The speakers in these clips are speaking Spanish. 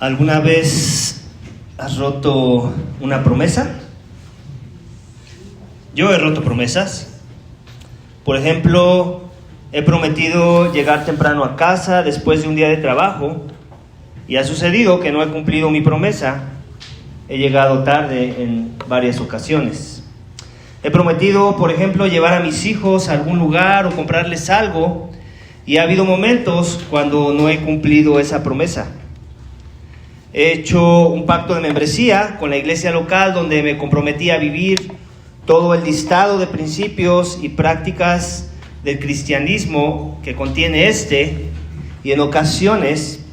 ¿Alguna vez has roto una promesa? Yo he roto promesas. Por ejemplo, he prometido llegar temprano a casa después de un día de trabajo y ha sucedido que no he cumplido mi promesa. He llegado tarde en varias ocasiones. He prometido, por ejemplo, llevar a mis hijos a algún lugar o comprarles algo y ha habido momentos cuando no he cumplido esa promesa. He hecho un pacto de membresía con la iglesia local donde me comprometí a vivir todo el listado de principios y prácticas del cristianismo que contiene y en ocasiones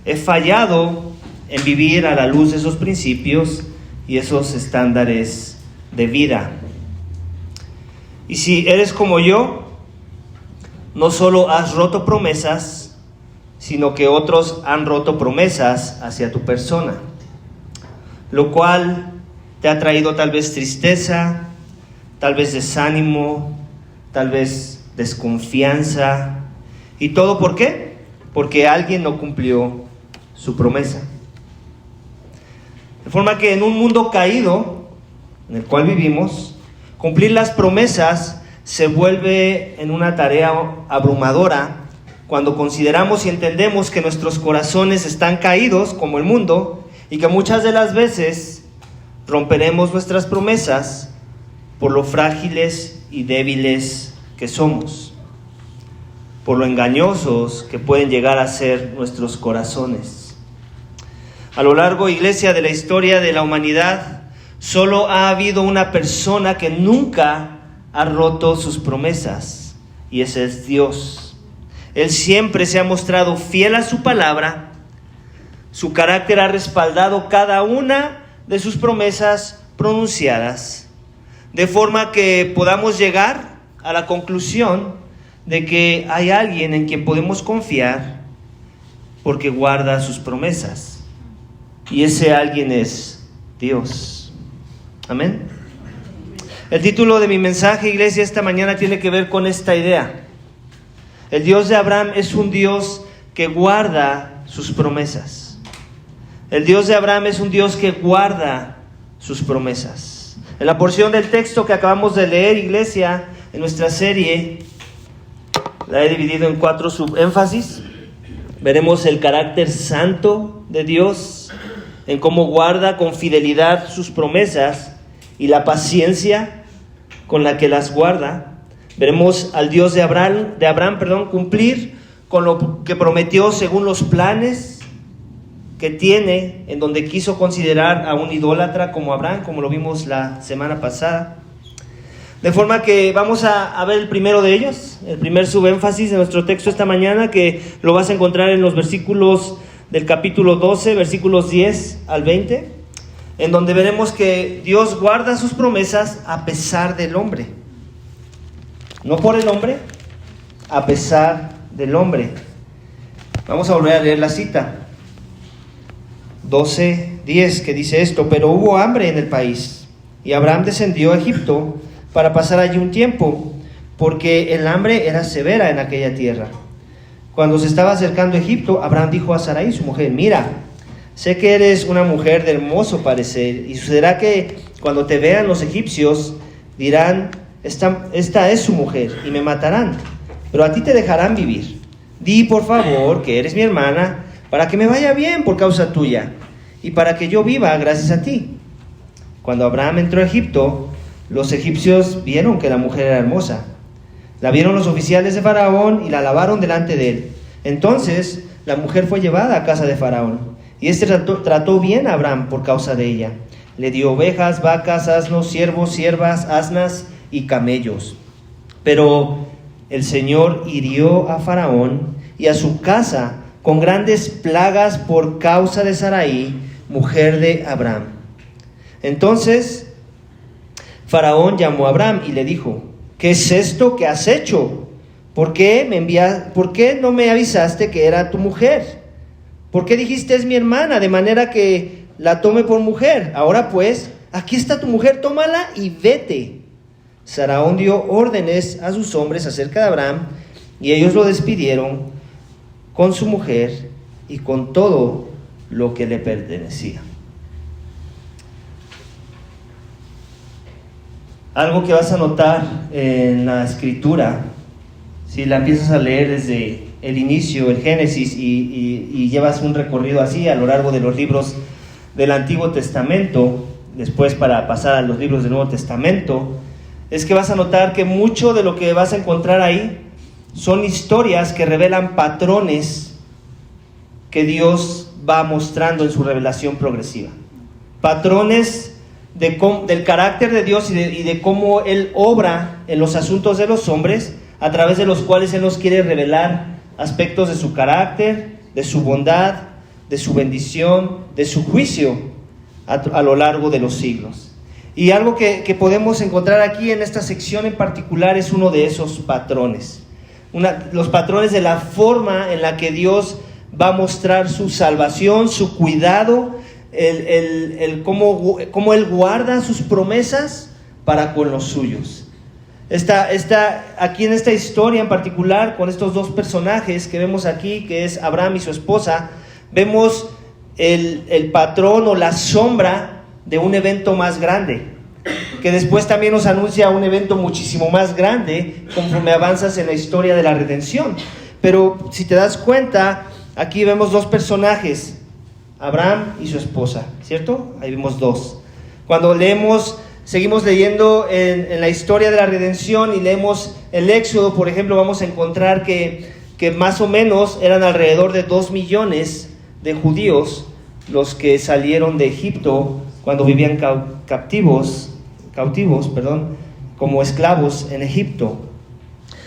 he fallado en vivir a la luz de esos principios y esos estándares de vida. Y si eres como yo, no solo has roto promesas, sino que otros han roto promesas hacia tu persona, lo cual te ha traído tal vez tristeza, tal vez desánimo, tal vez desconfianza. ¿Y todo por qué? Porque alguien no cumplió su promesa. De forma que en un mundo caído, en el cual vivimos, cumplir las promesas se vuelve en una tarea abrumadora cuando consideramos y entendemos que nuestros corazones están caídos como el mundo y que muchas de las veces romperemos nuestras promesas por lo frágiles y débiles que somos, por lo engañosos que pueden llegar a ser nuestros corazones. A lo largo, iglesia, de la historia de la humanidad, solo ha habido una persona que nunca ha roto sus promesas, y ese es Dios. Él siempre se ha mostrado fiel a su palabra. Su carácter ha respaldado cada una de sus promesas pronunciadas, de forma que podamos llegar a la conclusión de que hay alguien en quien podemos confiar porque guarda sus promesas. Y ese alguien es Dios. Amén. El título de mi mensaje, iglesia, esta mañana tiene que ver con esta idea. El Dios de Abraham es un Dios que guarda sus promesas. El Dios de Abraham es un Dios que guarda sus promesas. En la porción del texto que acabamos de leer, iglesia, en nuestra serie, la he dividido en 4 subénfasis. Veremos el carácter santo de Dios, en cómo guarda con fidelidad sus promesas y la paciencia con la que las guarda. Veremos al Dios de Abraham, cumplir con lo que prometió según los planes que tiene, en donde quiso considerar a un idólatra como Abraham, como lo vimos la semana pasada. De forma que vamos a ver el primero de ellos, el primer subénfasis de nuestro texto esta mañana, que lo vas a encontrar en los versículos del capítulo 12, versículos 10 al 20, en donde veremos que Dios guarda sus promesas a pesar del hombre. No por el hombre, a pesar del hombre. Vamos a volver a leer la cita. 12:10, que dice esto: pero hubo hambre en el país, y Abraham descendió a Egipto para pasar allí un tiempo, porque el hambre era severa en aquella tierra. Cuando se estaba acercando a Egipto, Abraham dijo a Sarai, su mujer: mira, sé que eres una mujer de hermoso parecer, y sucederá que cuando te vean los egipcios, dirán: esta es su mujer, y me matarán, pero a ti te dejarán vivir. Di por favor que eres mi hermana, para que me vaya bien por causa tuya, y para que yo viva gracias a ti. Cuando Abraham entró a Egipto, los egipcios vieron que la mujer era hermosa. La vieron los oficiales de Faraón y la alabaron delante de él. Entonces la mujer fue llevada a casa de Faraón, y trató bien a Abraham por causa de ella. Le dio ovejas, vacas, asnos, siervos, siervas, asnas y camellos. Pero el Señor hirió a Faraón y a su casa con grandes plagas por causa de Sarai, mujer de Abraham. Entonces Faraón llamó a Abraham y le dijo: ¿qué es esto que has hecho? ¿Por qué no me avisaste que era tu mujer? ¿Por qué dijiste: es mi hermana, de manera que la tome por mujer? Ahora pues, aquí está tu mujer, tómala y vete. Faraón dio órdenes a sus hombres acerca de Abraham, y ellos lo despidieron con su mujer y con todo lo que le pertenecía. Algo que vas a notar en la escritura, si la empiezas a leer desde el inicio, el Génesis, y llevas un recorrido así a lo largo de los libros del Antiguo Testamento, después para pasar a los libros del Nuevo Testamento, es que vas a notar que mucho de lo que vas a encontrar ahí son historias que revelan patrones que Dios va mostrando en su revelación progresiva. Patrones del carácter de Dios y de cómo Él obra en los asuntos de los hombres, a través de los cuales Él nos quiere revelar aspectos de su carácter, de su bondad, de su bendición, de su juicio a lo largo de los siglos. Y algo que podemos encontrar aquí en esta sección en particular es uno de esos patrones. Los patrones de la forma en la que Dios va a mostrar su salvación, su cuidado, cómo Él guarda sus promesas para con los suyos. Aquí en esta historia en particular, con estos dos personajes que vemos aquí, que es Abraham y su esposa, vemos el patrón o la sombra de un evento más grande, que después también nos anuncia un evento muchísimo más grande conforme avanzas en la historia de la redención. Pero si te das cuenta, aquí vemos dos personajes, Abraham y su esposa, ¿cierto? Ahí vemos dos. Cuando seguimos leyendo en la historia de la redención y leemos el Éxodo, por ejemplo, vamos a encontrar que más o menos eran alrededor de 2 millones de judíos los que salieron de Egipto cuando vivían cautivos, como esclavos en Egipto.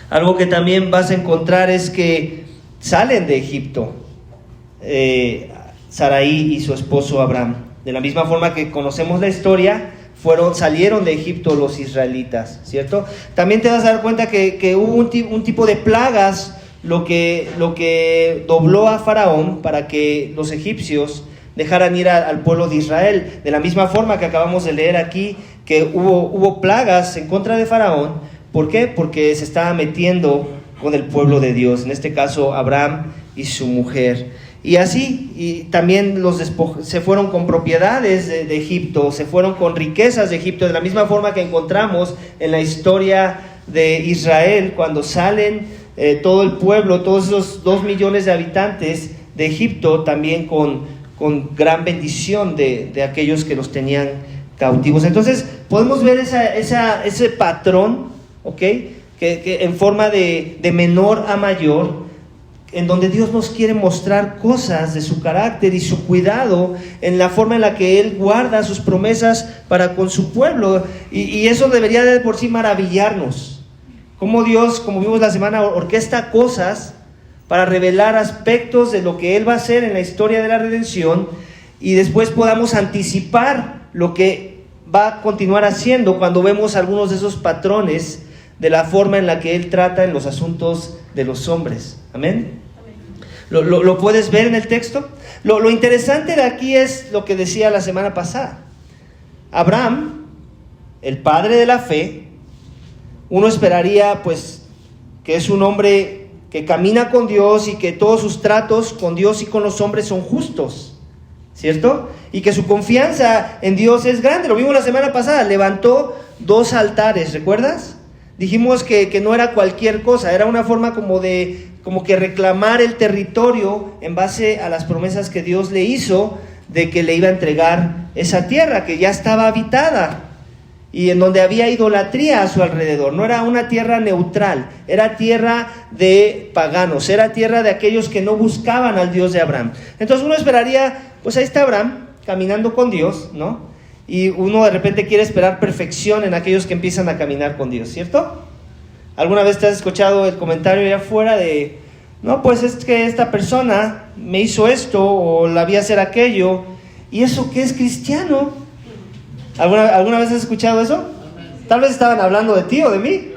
Algo que también vas a encontrar es que salen de Egipto Sarai y su esposo Abraham. De la misma forma que conocemos la historia, salieron de Egipto los israelitas, ¿cierto? También te vas a dar cuenta que hubo un tipo de plagas, lo que dobló a Faraón para que los egipcios dejaran ir al pueblo de Israel. De la misma forma que acabamos de leer aquí, que hubo plagas en contra de Faraón. ¿Por qué? Porque se estaba metiendo con el pueblo de Dios, en este caso Abraham y su mujer. Y así, y también se fueron con propiedades de Egipto, se fueron con riquezas de Egipto, de la misma forma que encontramos en la historia de Israel, cuando salen todo el pueblo, todos esos 2 millones de habitantes de Egipto, también con gran bendición de aquellos que los tenían cautivos. Entonces podemos ver ese patrón, ¿ok? que en forma de menor a mayor, en donde Dios nos quiere mostrar cosas de su carácter y su cuidado en la forma en la que Él guarda sus promesas para con su pueblo. Y eso debería de por sí maravillarnos. Como Dios, como vimos la semana, orquesta cosas para revelar aspectos de lo que Él va a hacer en la historia de la redención, y después podamos anticipar lo que va a continuar haciendo cuando vemos algunos de esos patrones de la forma en la que Él trata en los asuntos de los hombres. Amén. ¿Lo puedes ver en el texto? Lo interesante de aquí es lo que decía la semana pasada. Abraham, el padre de la fe, uno esperaría pues que es un hombre que camina con Dios y que todos sus tratos con Dios y con los hombres son justos, ¿cierto? Y que su confianza en Dios es grande. Lo vimos la semana pasada, levantó 2 altares, ¿recuerdas? Dijimos que no era cualquier cosa, era una forma como que reclamar el territorio en base a las promesas que Dios le hizo de que le iba a entregar esa tierra que ya estaba habitada y en donde había idolatría a su alrededor. No era una tierra neutral, era tierra de paganos, era tierra de aquellos que no buscaban al Dios de Abraham. Entonces uno esperaría, pues ahí está Abraham caminando con Dios, ¿no? Y uno de repente quiere esperar perfección en aquellos que empiezan a caminar con Dios, ¿cierto? ¿Alguna vez te has escuchado el comentario allá afuera de, no, pues es que esta persona me hizo esto o la vi hacer aquello, y eso que es cristiano? ¿Alguna vez has escuchado eso? Tal vez estaban hablando de ti o de mí,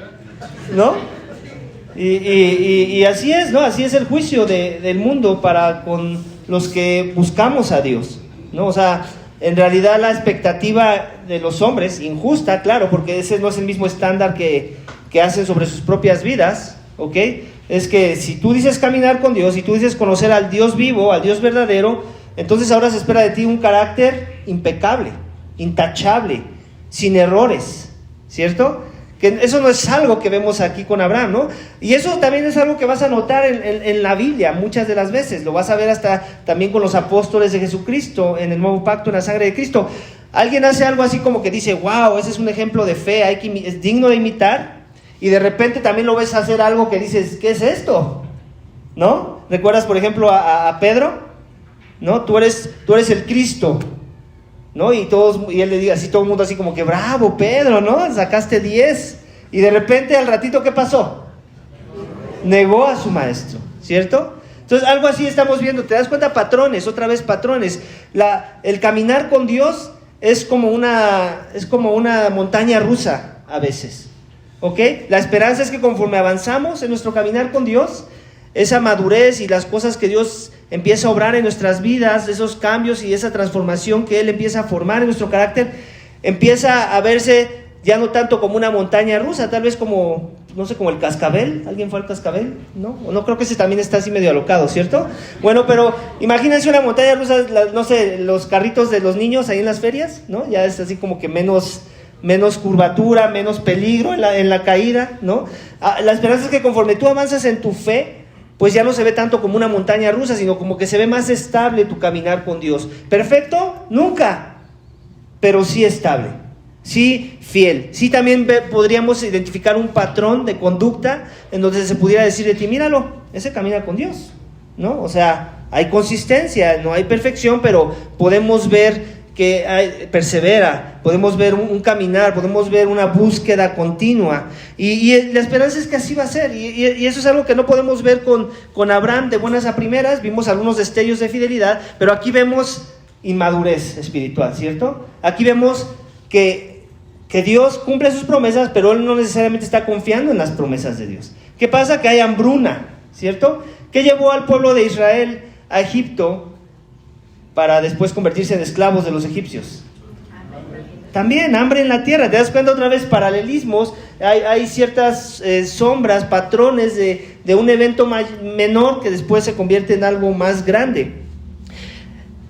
¿no? Y así es, ¿no? Así es el juicio del mundo para con los que buscamos a Dios, ¿no? O sea, en realidad la expectativa de los hombres, injusta, claro, porque ese no es el mismo estándar que hacen sobre sus propias vidas, ¿ok? Es que si tú dices caminar con Dios, si tú dices conocer al Dios vivo, al Dios verdadero, entonces ahora se espera de ti un carácter impecable, intachable, sin errores, ¿cierto? Que eso no es algo que vemos aquí con Abraham, ¿no? Y eso también es algo que vas a notar en la Biblia muchas de las veces. Lo vas a ver hasta también con los apóstoles de Jesucristo, en el nuevo pacto, en la sangre de Cristo. Alguien hace algo así como que dice, wow, ese es un ejemplo de fe, es digno de imitar. Y de repente también lo ves hacer algo que dices, ¿qué es esto? ¿No? ¿Recuerdas, por ejemplo, a Pedro? ¿No? Tú eres el Cristo, ¿no? Y él le diga así, todo el mundo así como que, bravo, Pedro, ¿no? Sacaste 10. Y de repente al ratito, ¿qué pasó? Negó a su maestro, ¿cierto? Entonces algo así estamos viendo. ¿Te das cuenta? Patrones, otra vez patrones. El caminar con Dios es como una montaña rusa a veces, ¿ok? La esperanza es que conforme avanzamos en nuestro caminar con Dios, esa madurez y las cosas que Dios empieza a obrar en nuestras vidas, esos cambios y esa transformación que Él empieza a formar en nuestro carácter, empieza a verse ya no tanto como una montaña rusa, tal vez como, no sé, como el cascabel. ¿Alguien fue al cascabel? ¿No? O no, creo que ese también está así medio alocado, ¿cierto? Bueno, pero imagínense una montaña rusa, no sé, los carritos de los niños ahí en las ferias, ¿no? Ya es así como que menos curvatura, menos peligro en la caída, ¿no? La esperanza es que conforme tú avanzas en tu fe, pues ya no se ve tanto como una montaña rusa, sino como que se ve más estable tu caminar con Dios. ¿Perfecto? Nunca, pero sí estable, sí fiel. Sí también podríamos identificar un patrón de conducta en donde se pudiera decir de ti, míralo, ese camina con Dios, ¿no? O sea, hay consistencia, no hay perfección, pero podemos ver que persevera, podemos ver un caminar, podemos ver una búsqueda continua, y la esperanza es que así va a ser, y eso es algo que no podemos ver con Abraham de buenas a primeras. Vimos algunos destellos de fidelidad, pero aquí vemos inmadurez espiritual, ¿cierto? Aquí vemos que Dios cumple sus promesas, pero él no necesariamente está confiando en las promesas de Dios. ¿Qué pasa? Que hay hambruna, ¿cierto? ¿Qué llevó al pueblo de Israel a Egipto para después convertirse en esclavos de los egipcios? También hambre en la tierra. ¿Te das cuenta? Otra vez paralelismos, hay ciertas sombras, patrones de un evento menor que después se convierte en algo más grande.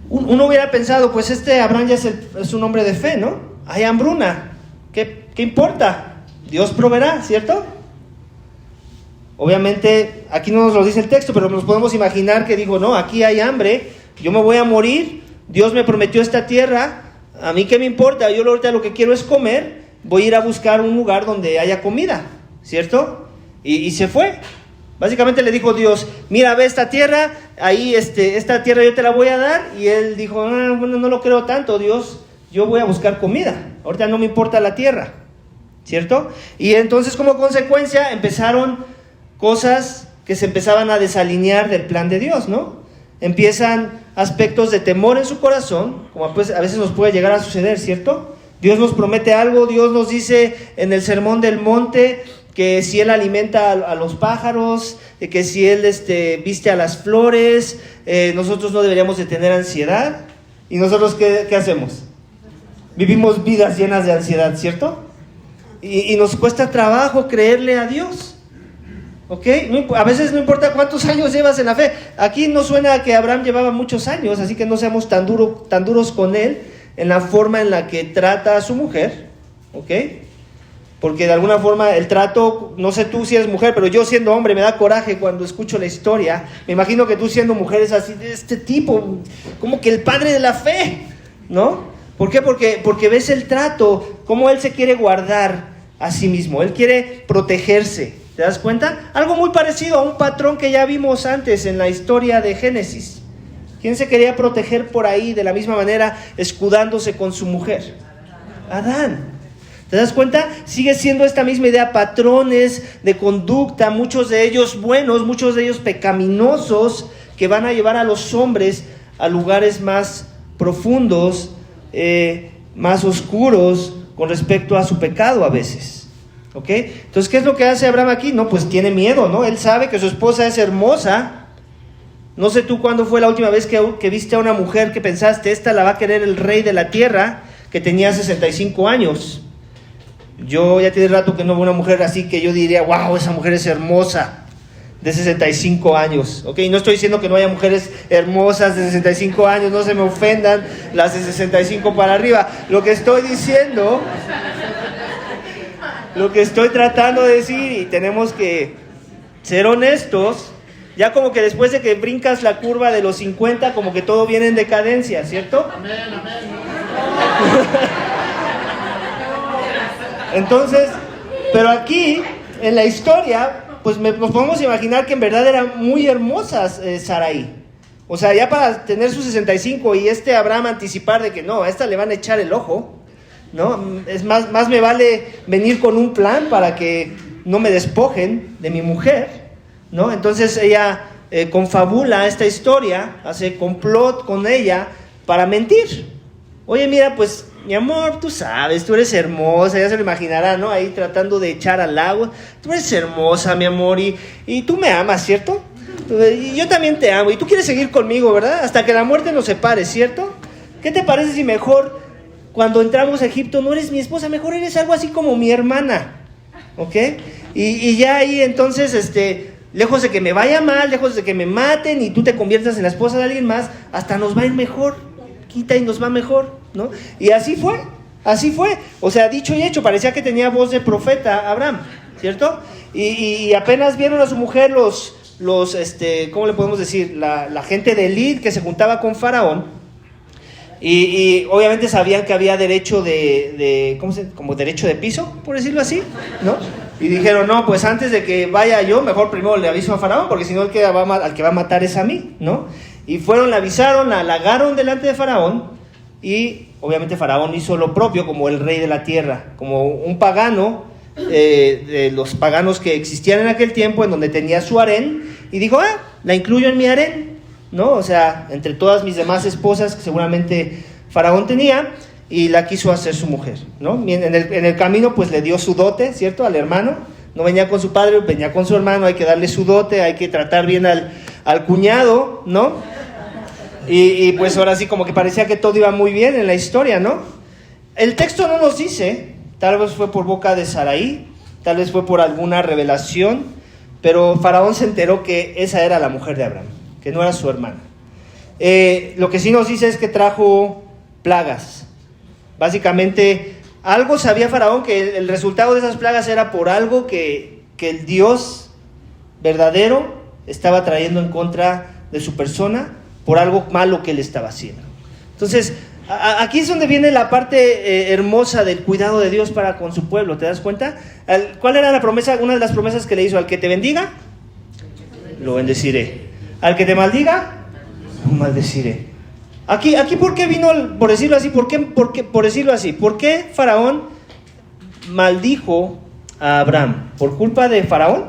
Uno hubiera pensado, pues Abraham ya es un hombre de fe, ¿no? Hay hambruna, ¿qué importa? Dios proveerá, ¿cierto? Obviamente aquí no nos lo dice el texto, pero nos podemos imaginar que dijo, no, aquí hay hambre, yo me voy a morir, Dios me prometió esta tierra, a mí qué me importa, yo ahorita lo que quiero es comer, voy a ir a buscar un lugar donde haya comida, ¿cierto? Y se fue. Básicamente le dijo Dios, mira, ve esta tierra, ahí esta tierra yo te la voy a dar, y él dijo, bueno, no lo creo tanto, Dios, yo voy a buscar comida, ahorita no me importa la tierra, ¿cierto? Y entonces como consecuencia empezaron cosas que se empezaban a desalinear del plan de Dios, ¿no? Empiezan aspectos de temor en su corazón, como pues a veces nos puede llegar a suceder, ¿cierto? Dios nos promete algo, Dios nos dice en el Sermón del Monte que si Él alimenta a los pájaros, que si Él viste a las flores, nosotros no deberíamos de tener ansiedad. ¿Y nosotros qué hacemos? Vivimos vidas llenas de ansiedad, ¿cierto? Y nos cuesta trabajo creerle a Dios. ¿Ok? A veces no importa cuántos años llevas en la fe. Aquí no suena que Abraham llevaba muchos años, así que no seamos tan duros con él en la forma en la que trata a su mujer. ¿Ok? Porque de alguna forma el trato, no sé tú si eres mujer, pero yo siendo hombre me da coraje cuando escucho la historia. Me imagino que tú siendo mujer es así de este tipo, como que el padre de la fe, ¿no? ¿Por qué? Porque ves el trato, cómo él se quiere guardar a sí mismo, él quiere protegerse. ¿Te das cuenta? Algo muy parecido a un patrón que ya vimos antes en la historia de Génesis. ¿Quién se quería proteger por ahí de la misma manera, escudándose con su mujer? Adán. ¿Te das cuenta? Sigue siendo esta misma idea, patrones de conducta, muchos de ellos buenos, muchos de ellos pecaminosos, que van a llevar a los hombres a lugares más profundos, más oscuros con respecto a su pecado a veces. ¿Ok? Entonces, ¿qué es lo que hace Abraham aquí? No, pues tiene miedo, ¿no? Él sabe que su esposa es hermosa. No sé tú cuándo fue la última vez que viste a una mujer que pensaste, esta la va a querer el rey de la tierra, que tenía 65 años. Yo ya tiene rato que no veo una mujer así que yo diría, wow, esa mujer es hermosa. de 65 años, ¿ok? No estoy diciendo que no haya mujeres hermosas de 65 años, no se me ofendan las de 65 para arriba. Lo que estoy diciendo, lo que estoy tratando de decir, y tenemos que ser honestos, ya como que después de que brincas la curva de los 50, como que todo viene en decadencia, ¿cierto? Amén, amén. Entonces, pero aquí, en la historia, pues nos podemos imaginar que en verdad era muy hermosa Sarai. O sea, ya para tener sus 65 y Abraham anticipar de que no, a esta le van a echar el ojo, ¿no? Es más me vale venir con un plan para que no me despojen de mi mujer, ¿no? Entonces ella confabula esta historia, hace complot con ella para mentir. Oye, mira, pues, mi amor, tú sabes, tú eres hermosa, ya se lo imaginará, ¿no? Ahí tratando de echar al agua. Tú eres hermosa, mi amor, y tú me amas, ¿cierto? Y yo también te amo, y tú quieres seguir conmigo, ¿verdad? Hasta que la muerte nos separe, ¿cierto? ¿Qué te parece si mejor, cuando entramos a Egipto, no eres mi esposa, mejor eres algo así como mi hermana, ¿ok? Y ya ahí, entonces, lejos de que me vaya mal, lejos de que me maten, y tú te conviertas en la esposa de alguien más, hasta nos va a ir mejor. Quita y nos va mejor, ¿no? Y así fue. O sea, dicho y hecho, parecía que tenía voz de profeta Abraham, ¿cierto? Y apenas vieron a su mujer los ¿cómo le podemos decir? La gente de élite que se juntaba con Faraón, y obviamente sabían que había derecho como derecho de piso, por decirlo así, ¿no? Y dijeron, no, pues antes de que vaya yo, mejor primero le aviso a Faraón, porque si no al que va a matar es a mí, ¿no? Y fueron, le avisaron, la halagaron delante de Faraón, y obviamente Faraón hizo lo propio como el rey de la tierra, como un pagano, de los paganos que existían en aquel tiempo, en donde tenía su harén, y dijo, la incluyo en mi harén, ¿no? O sea, entre todas mis demás esposas que seguramente Faraón tenía, y la quiso hacer su mujer, ¿no? En el camino pues le dio su dote, ¿cierto? Al hermano, no venía con su padre, venía con su hermano, hay que darle su dote, hay que tratar bien al cuñado, ¿no? Y pues ahora sí como que parecía que todo iba muy bien en la historia, ¿no? El texto no nos dice, tal vez fue por boca de Sarai, tal vez fue por alguna revelación, pero Faraón se enteró que esa era la mujer de Abraham, que no era su hermana. Lo que sí nos dice es que trajo plagas. Básicamente, algo sabía Faraón, que el resultado de esas plagas era por algo que el Dios verdadero estaba trayendo en contra de su persona, por algo malo que él estaba haciendo. Entonces, aquí es donde viene la parte hermosa del cuidado de Dios para con su pueblo, ¿te das cuenta? ¿Cuál era la promesa? Una de las promesas que le hizo: al que te bendiga, lo bendeciré; al que te maldiga, lo maldeciré. Aquí ¿por qué vino, por decirlo así? ¿Por qué Faraón maldijo a Abraham? ¿Por culpa de Faraón?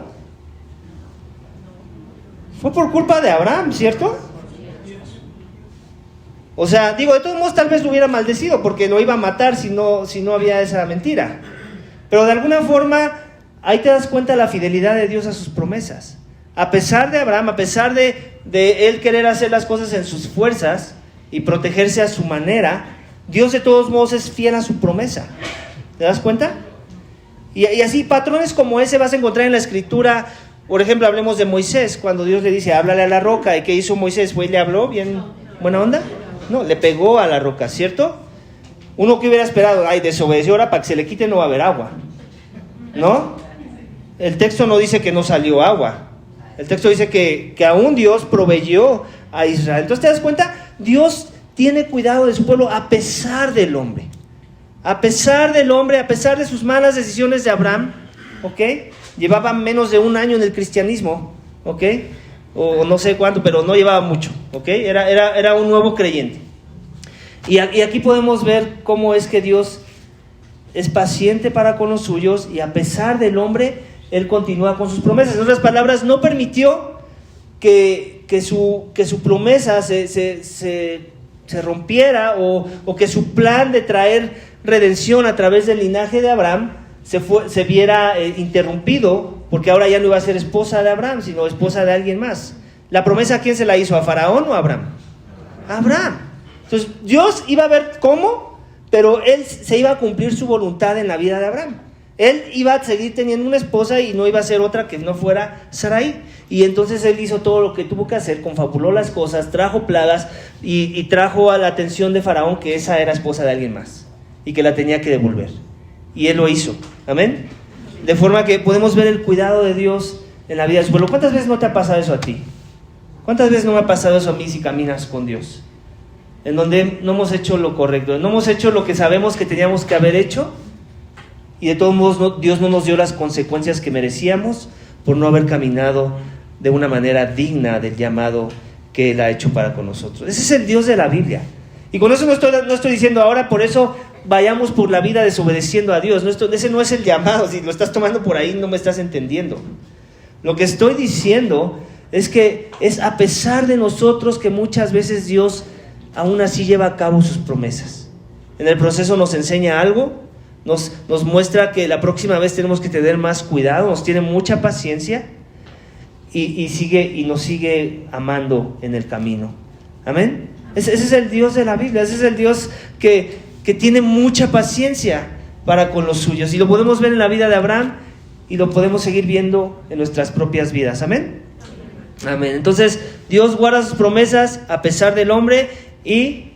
Fue por culpa de Abraham, ¿cierto? O sea, de todos modos tal vez lo hubiera maldecido porque lo iba a matar si no había esa mentira. Pero de alguna forma, ahí te das cuenta de la fidelidad de Dios a sus promesas. A pesar de Abraham, a pesar de él querer hacer las cosas en sus fuerzas y protegerse a su manera, Dios de todos modos es fiel a su promesa. ¿Te das cuenta? Y así, patrones como ese vas a encontrar en la Escritura. Por ejemplo, hablemos de Moisés, cuando Dios le dice, háblale a la roca. ¿Y qué hizo Moisés? ¿Fue y le habló bien buena onda? No, le pegó a la roca, ¿cierto? Uno que hubiera esperado, desobedeció, ahora para que se le quite no va a haber agua, ¿no? El texto no dice que no salió agua. El texto dice que aún Dios proveyó a Israel. Entonces, ¿te das cuenta? Dios tiene cuidado de su pueblo a pesar del hombre. A pesar del hombre, a pesar de sus malas decisiones de Abraham, ¿ok? Llevaba menos de un año en el cristianismo, ¿ok? O no sé cuánto, pero no llevaba mucho, ¿ok? Era un nuevo creyente. Y aquí podemos ver cómo es que Dios es paciente para con los suyos, y a pesar del hombre, Él continúa con sus promesas. En otras palabras, no permitió que su promesa se rompiera, o que su plan de traer redención a través del linaje de Abraham se viera interrumpido, porque ahora ya no iba a ser esposa de Abraham, sino esposa de alguien más. ¿La promesa a quién se la hizo? ¿A Faraón o a Abraham? A Abraham. Entonces Dios iba a ver cómo, pero Él se iba a cumplir su voluntad en la vida de Abraham. Él iba a seguir teniendo una esposa y no iba a ser otra que no fuera Sarai. Y entonces él hizo todo lo que tuvo que hacer, confabuló las cosas, trajo plagas y trajo a la atención de Faraón que esa era esposa de alguien más y que la tenía que devolver. Y él lo hizo. Amén. De forma que podemos ver el cuidado de Dios en la vida de su pueblo. ¿Cuántas veces no te ha pasado eso a ti? ¿Cuántas veces no me ha pasado eso a mí si caminas con Dios? En donde no hemos hecho lo correcto, no hemos hecho lo que sabemos que teníamos que haber hecho, y de todos modos Dios no nos dio las consecuencias que merecíamos por no haber caminado de una manera digna del llamado que Él ha hecho para con nosotros. Ese es el Dios de la Biblia. Y con eso no estoy diciendo ahora, por eso vayamos por la vida desobedeciendo a Dios. Ese no es el llamado. Si lo estás tomando por ahí, no me estás entendiendo. Lo que estoy diciendo es que es a pesar de nosotros que muchas veces Dios aún así lleva a cabo sus promesas. En el proceso nos enseña algo, nos muestra que la próxima vez tenemos que tener más cuidado, nos tiene mucha paciencia y nos sigue amando en el camino. Amén. Ese es el Dios de la Biblia, ese es el Dios que tiene mucha paciencia para con los suyos. Y lo podemos ver en la vida de Abraham y lo podemos seguir viendo en nuestras propias vidas. Amén. Amén. Entonces Dios guarda sus promesas a pesar del hombre y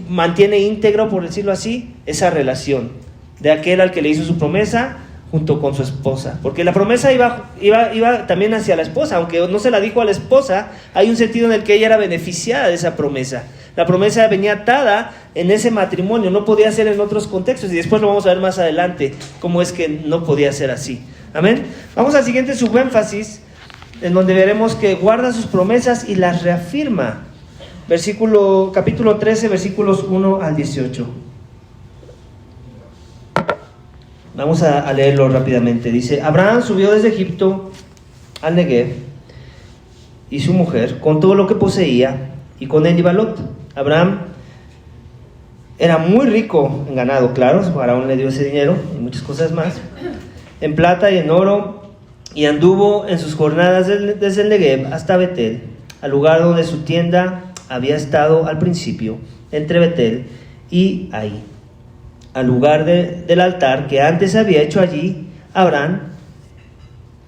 mantiene íntegro, por decirlo así, esa relación de aquel al que le hizo su promesa junto con su esposa, porque la promesa iba también hacia la esposa, aunque no se la dijo a la esposa. Hay un sentido en el que ella era beneficiada de esa promesa. La promesa venía atada en ese matrimonio, no podía ser en otros contextos, y después lo vamos a ver más adelante cómo es que no podía ser así. Amén. Vamos al siguiente subénfasis, en donde veremos que guarda sus promesas y las reafirma. Capítulo 13, versículos 1 al 18. Vamos a leerlo rápidamente. Dice: Abraham subió desde Egipto al Negev, y su mujer, con todo lo que poseía, y con él iba Lot. Abraham era muy rico en ganado, claro, Faraón le dio ese dinero y muchas cosas más, en plata y en oro, y anduvo en sus jornadas desde el Negev hasta Betel, al lugar donde su tienda había estado al principio, entre Betel y Ai, al lugar del altar que antes había hecho allí Abraham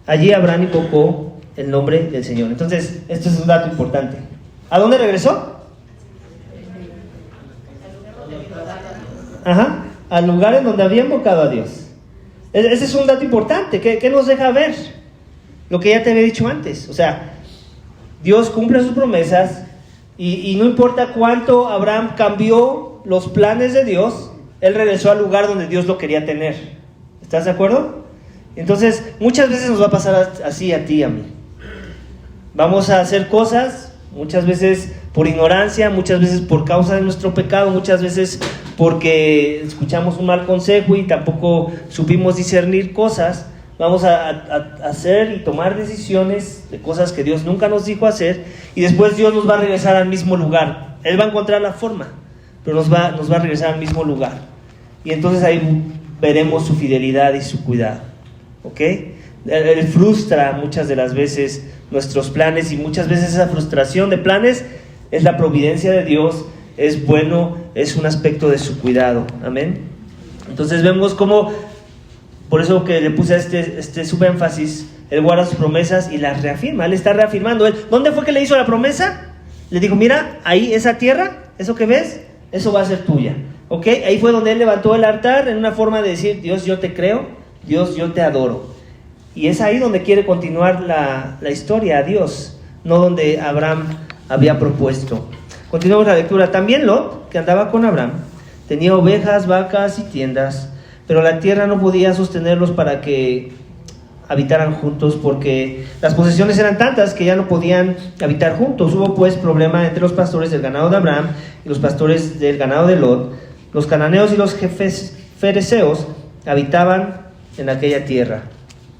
invocó el nombre del Señor. Entonces, esto es un dato importante. ¿A dónde regresó? Al lugar en donde había invocado a Dios. Ese es un dato importante. ¿Qué nos deja ver? Lo que ya te había dicho antes. O sea, Dios cumple sus promesas. Y no importa cuánto Abraham cambió los planes de Dios, él regresó al lugar donde Dios lo quería tener. ¿Estás de acuerdo? Entonces, muchas veces nos va a pasar así a ti y a mí. Vamos a hacer cosas, muchas veces por ignorancia, muchas veces por causa de nuestro pecado, muchas veces porque escuchamos un mal consejo y tampoco supimos discernir cosas. Vamos a hacer y tomar decisiones de cosas que Dios nunca nos dijo hacer, y después Dios nos va a regresar al mismo lugar. Él va a encontrar la forma, pero nos va a regresar al mismo lugar. Y entonces ahí veremos su fidelidad y su cuidado. ¿Ok? Él frustra muchas de las veces nuestros planes, y muchas veces esa frustración de planes es la providencia de Dios, es bueno, es un aspecto de su cuidado. Amén. Entonces vemos cómo, por eso que le puse este subénfasis, Él guarda sus promesas y las reafirma. Él está reafirmando. ¿Dónde fue que le hizo la promesa? Le dijo: mira, ahí esa tierra, eso que ves, eso va a ser tuya. ¿Ok? Ahí fue donde Él levantó el altar en una forma de decir: Dios, yo te creo, Dios, yo te adoro. Y es ahí donde quiere continuar la historia a Dios, no donde Abraham había propuesto. Continuamos la lectura. También Lot, que andaba con Abraham, tenía ovejas, vacas y tiendas, pero la tierra no podía sostenerlos para que habitaran juntos, porque las posesiones eran tantas que ya no podían habitar juntos. Hubo pues problema entre los pastores del ganado de Abraham y los pastores del ganado de Lot. Los cananeos y los jefes fereceos habitaban en aquella tierra.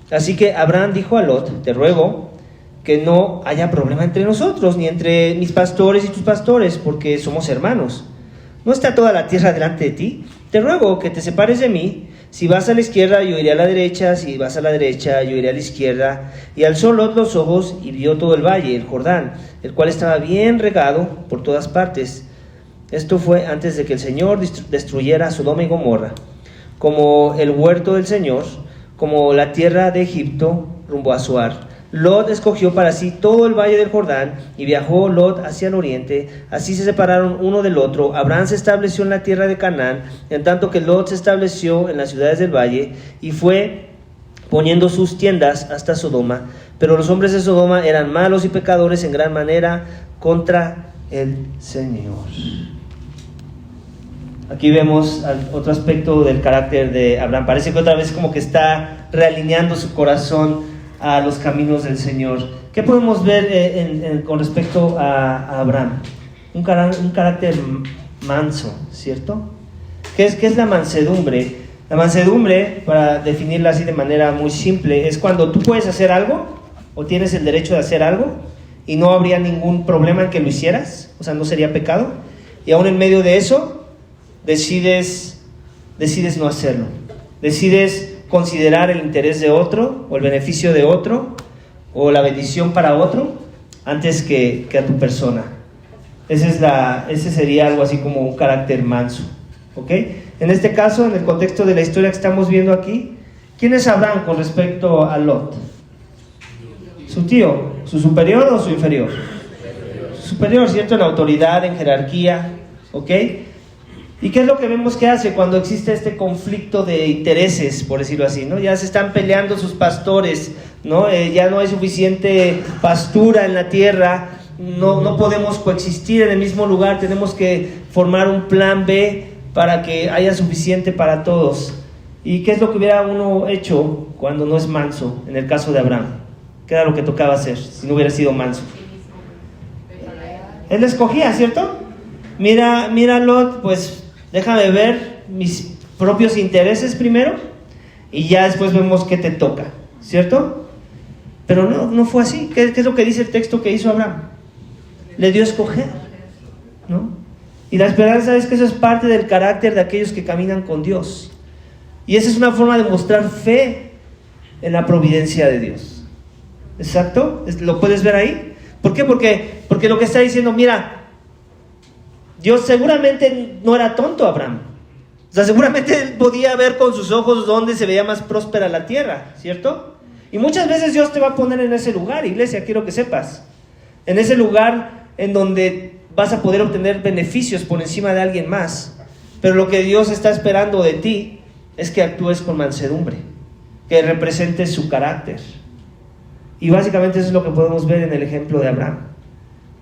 Así que Abraham dijo a Lot: te ruego que no haya problema entre nosotros, ni entre mis pastores y tus pastores, porque somos hermanos. ¿No está toda la tierra delante de ti? Te ruego que te separes de mí. Si vas a la izquierda, yo iré a la derecha. Si vas a la derecha, yo iré a la izquierda. Y alzó Lot los ojos y vio todo el valle, el Jordán, el cual estaba bien regado por todas partes. Esto fue antes de que el Señor destruyera Sodoma y Gomorra. como el huerto del Señor, como la tierra de Egipto rumbo a Zoar. Lot escogió para sí todo el valle del Jordán, y viajó Lot hacia el oriente. Así se separaron uno del otro. Abraham se estableció en la tierra de Canaán, en tanto que Lot se estableció en las ciudades del valle, y fue poniendo sus tiendas hasta Sodoma. Pero los hombres de Sodoma eran malos y pecadores en gran manera contra el Señor. Aquí vemos otro aspecto del carácter de Abraham. Parece que otra vez como que está realineando su corazón a los caminos del Señor. ¿Qué podemos ver con respecto a Abraham? Un carácter manso, ¿cierto? ¿Qué es la mansedumbre? La mansedumbre, para definirla así de manera muy simple, es cuando tú puedes hacer algo o tienes el derecho de hacer algo y no habría ningún problema en que lo hicieras, o sea, no sería pecado, y aún en medio de eso decides no hacerlo, decides considerar el interés de otro o el beneficio de otro o la bendición para otro antes que a tu persona. Ese sería algo así como un carácter manso, ¿ok? En este caso, en el contexto de la historia que estamos viendo aquí, ¿quién es Abraham con respecto a Lot? ¿Su tío? ¿Su superior o su inferior? Superior, ¿cierto? En autoridad, en jerarquía, ¿ok? ¿Y qué es lo que vemos que hace cuando existe este conflicto de intereses, por decirlo así, ¿no? Ya se están peleando sus pastores, ¿no? Ya no hay suficiente pastura en la tierra, no podemos coexistir en el mismo lugar, tenemos que formar un plan B para que haya suficiente para todos. ¿Y qué es lo que hubiera uno hecho cuando no es manso? En el caso de Abraham, ¿qué era lo que tocaba hacer si no hubiera sido manso? Él escogía, ¿cierto? Mira Lot, pues déjame ver mis propios intereses primero y ya después vemos qué te toca, ¿cierto? Pero no fue así. ¿Qué es lo que dice el texto que hizo Abraham? Le dio a escoger, ¿no? Y la esperanza es que eso es parte del carácter de aquellos que caminan con Dios. Y esa es una forma de mostrar fe en la providencia de Dios. ¿Exacto? ¿Lo puedes ver ahí? ¿Por qué? Porque lo que está diciendo, mira, Dios seguramente no era tonto, Abraham. O sea, seguramente él podía ver con sus ojos dónde se veía más próspera la tierra, ¿cierto? Y muchas veces Dios te va a poner en ese lugar, iglesia, quiero que sepas. En ese lugar en donde vas a poder obtener beneficios por encima de alguien más. Pero lo que Dios está esperando de ti es que actúes con mansedumbre, que representes su carácter. Y básicamente eso es lo que podemos ver en el ejemplo de Abraham.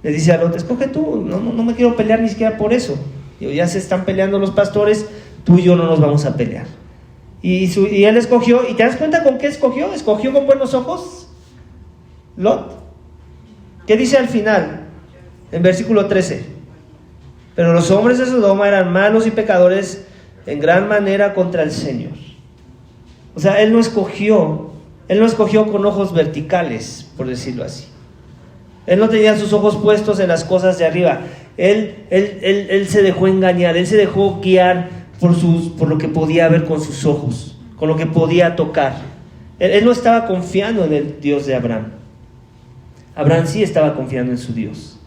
Le dice a Lot, escoge tú, no me quiero pelear ni siquiera por eso. Digo, ya se están peleando los pastores, tú y yo no nos vamos a pelear. Y él escogió, ¿y te das cuenta con qué escogió? ¿Escogió con buenos ojos? Lot. ¿Qué dice al final? En versículo 13. Pero los hombres de Sodoma eran malos y pecadores en gran manera contra el Señor. O sea, él no escogió con ojos verticales, por decirlo así. Él no tenía sus ojos puestos en las cosas de arriba. Él se dejó engañar, él se dejó guiar por lo que podía ver con sus ojos, con lo que podía tocar. Él no estaba confiando en el Dios de Abraham. Abraham sí estaba confiando en su Dios.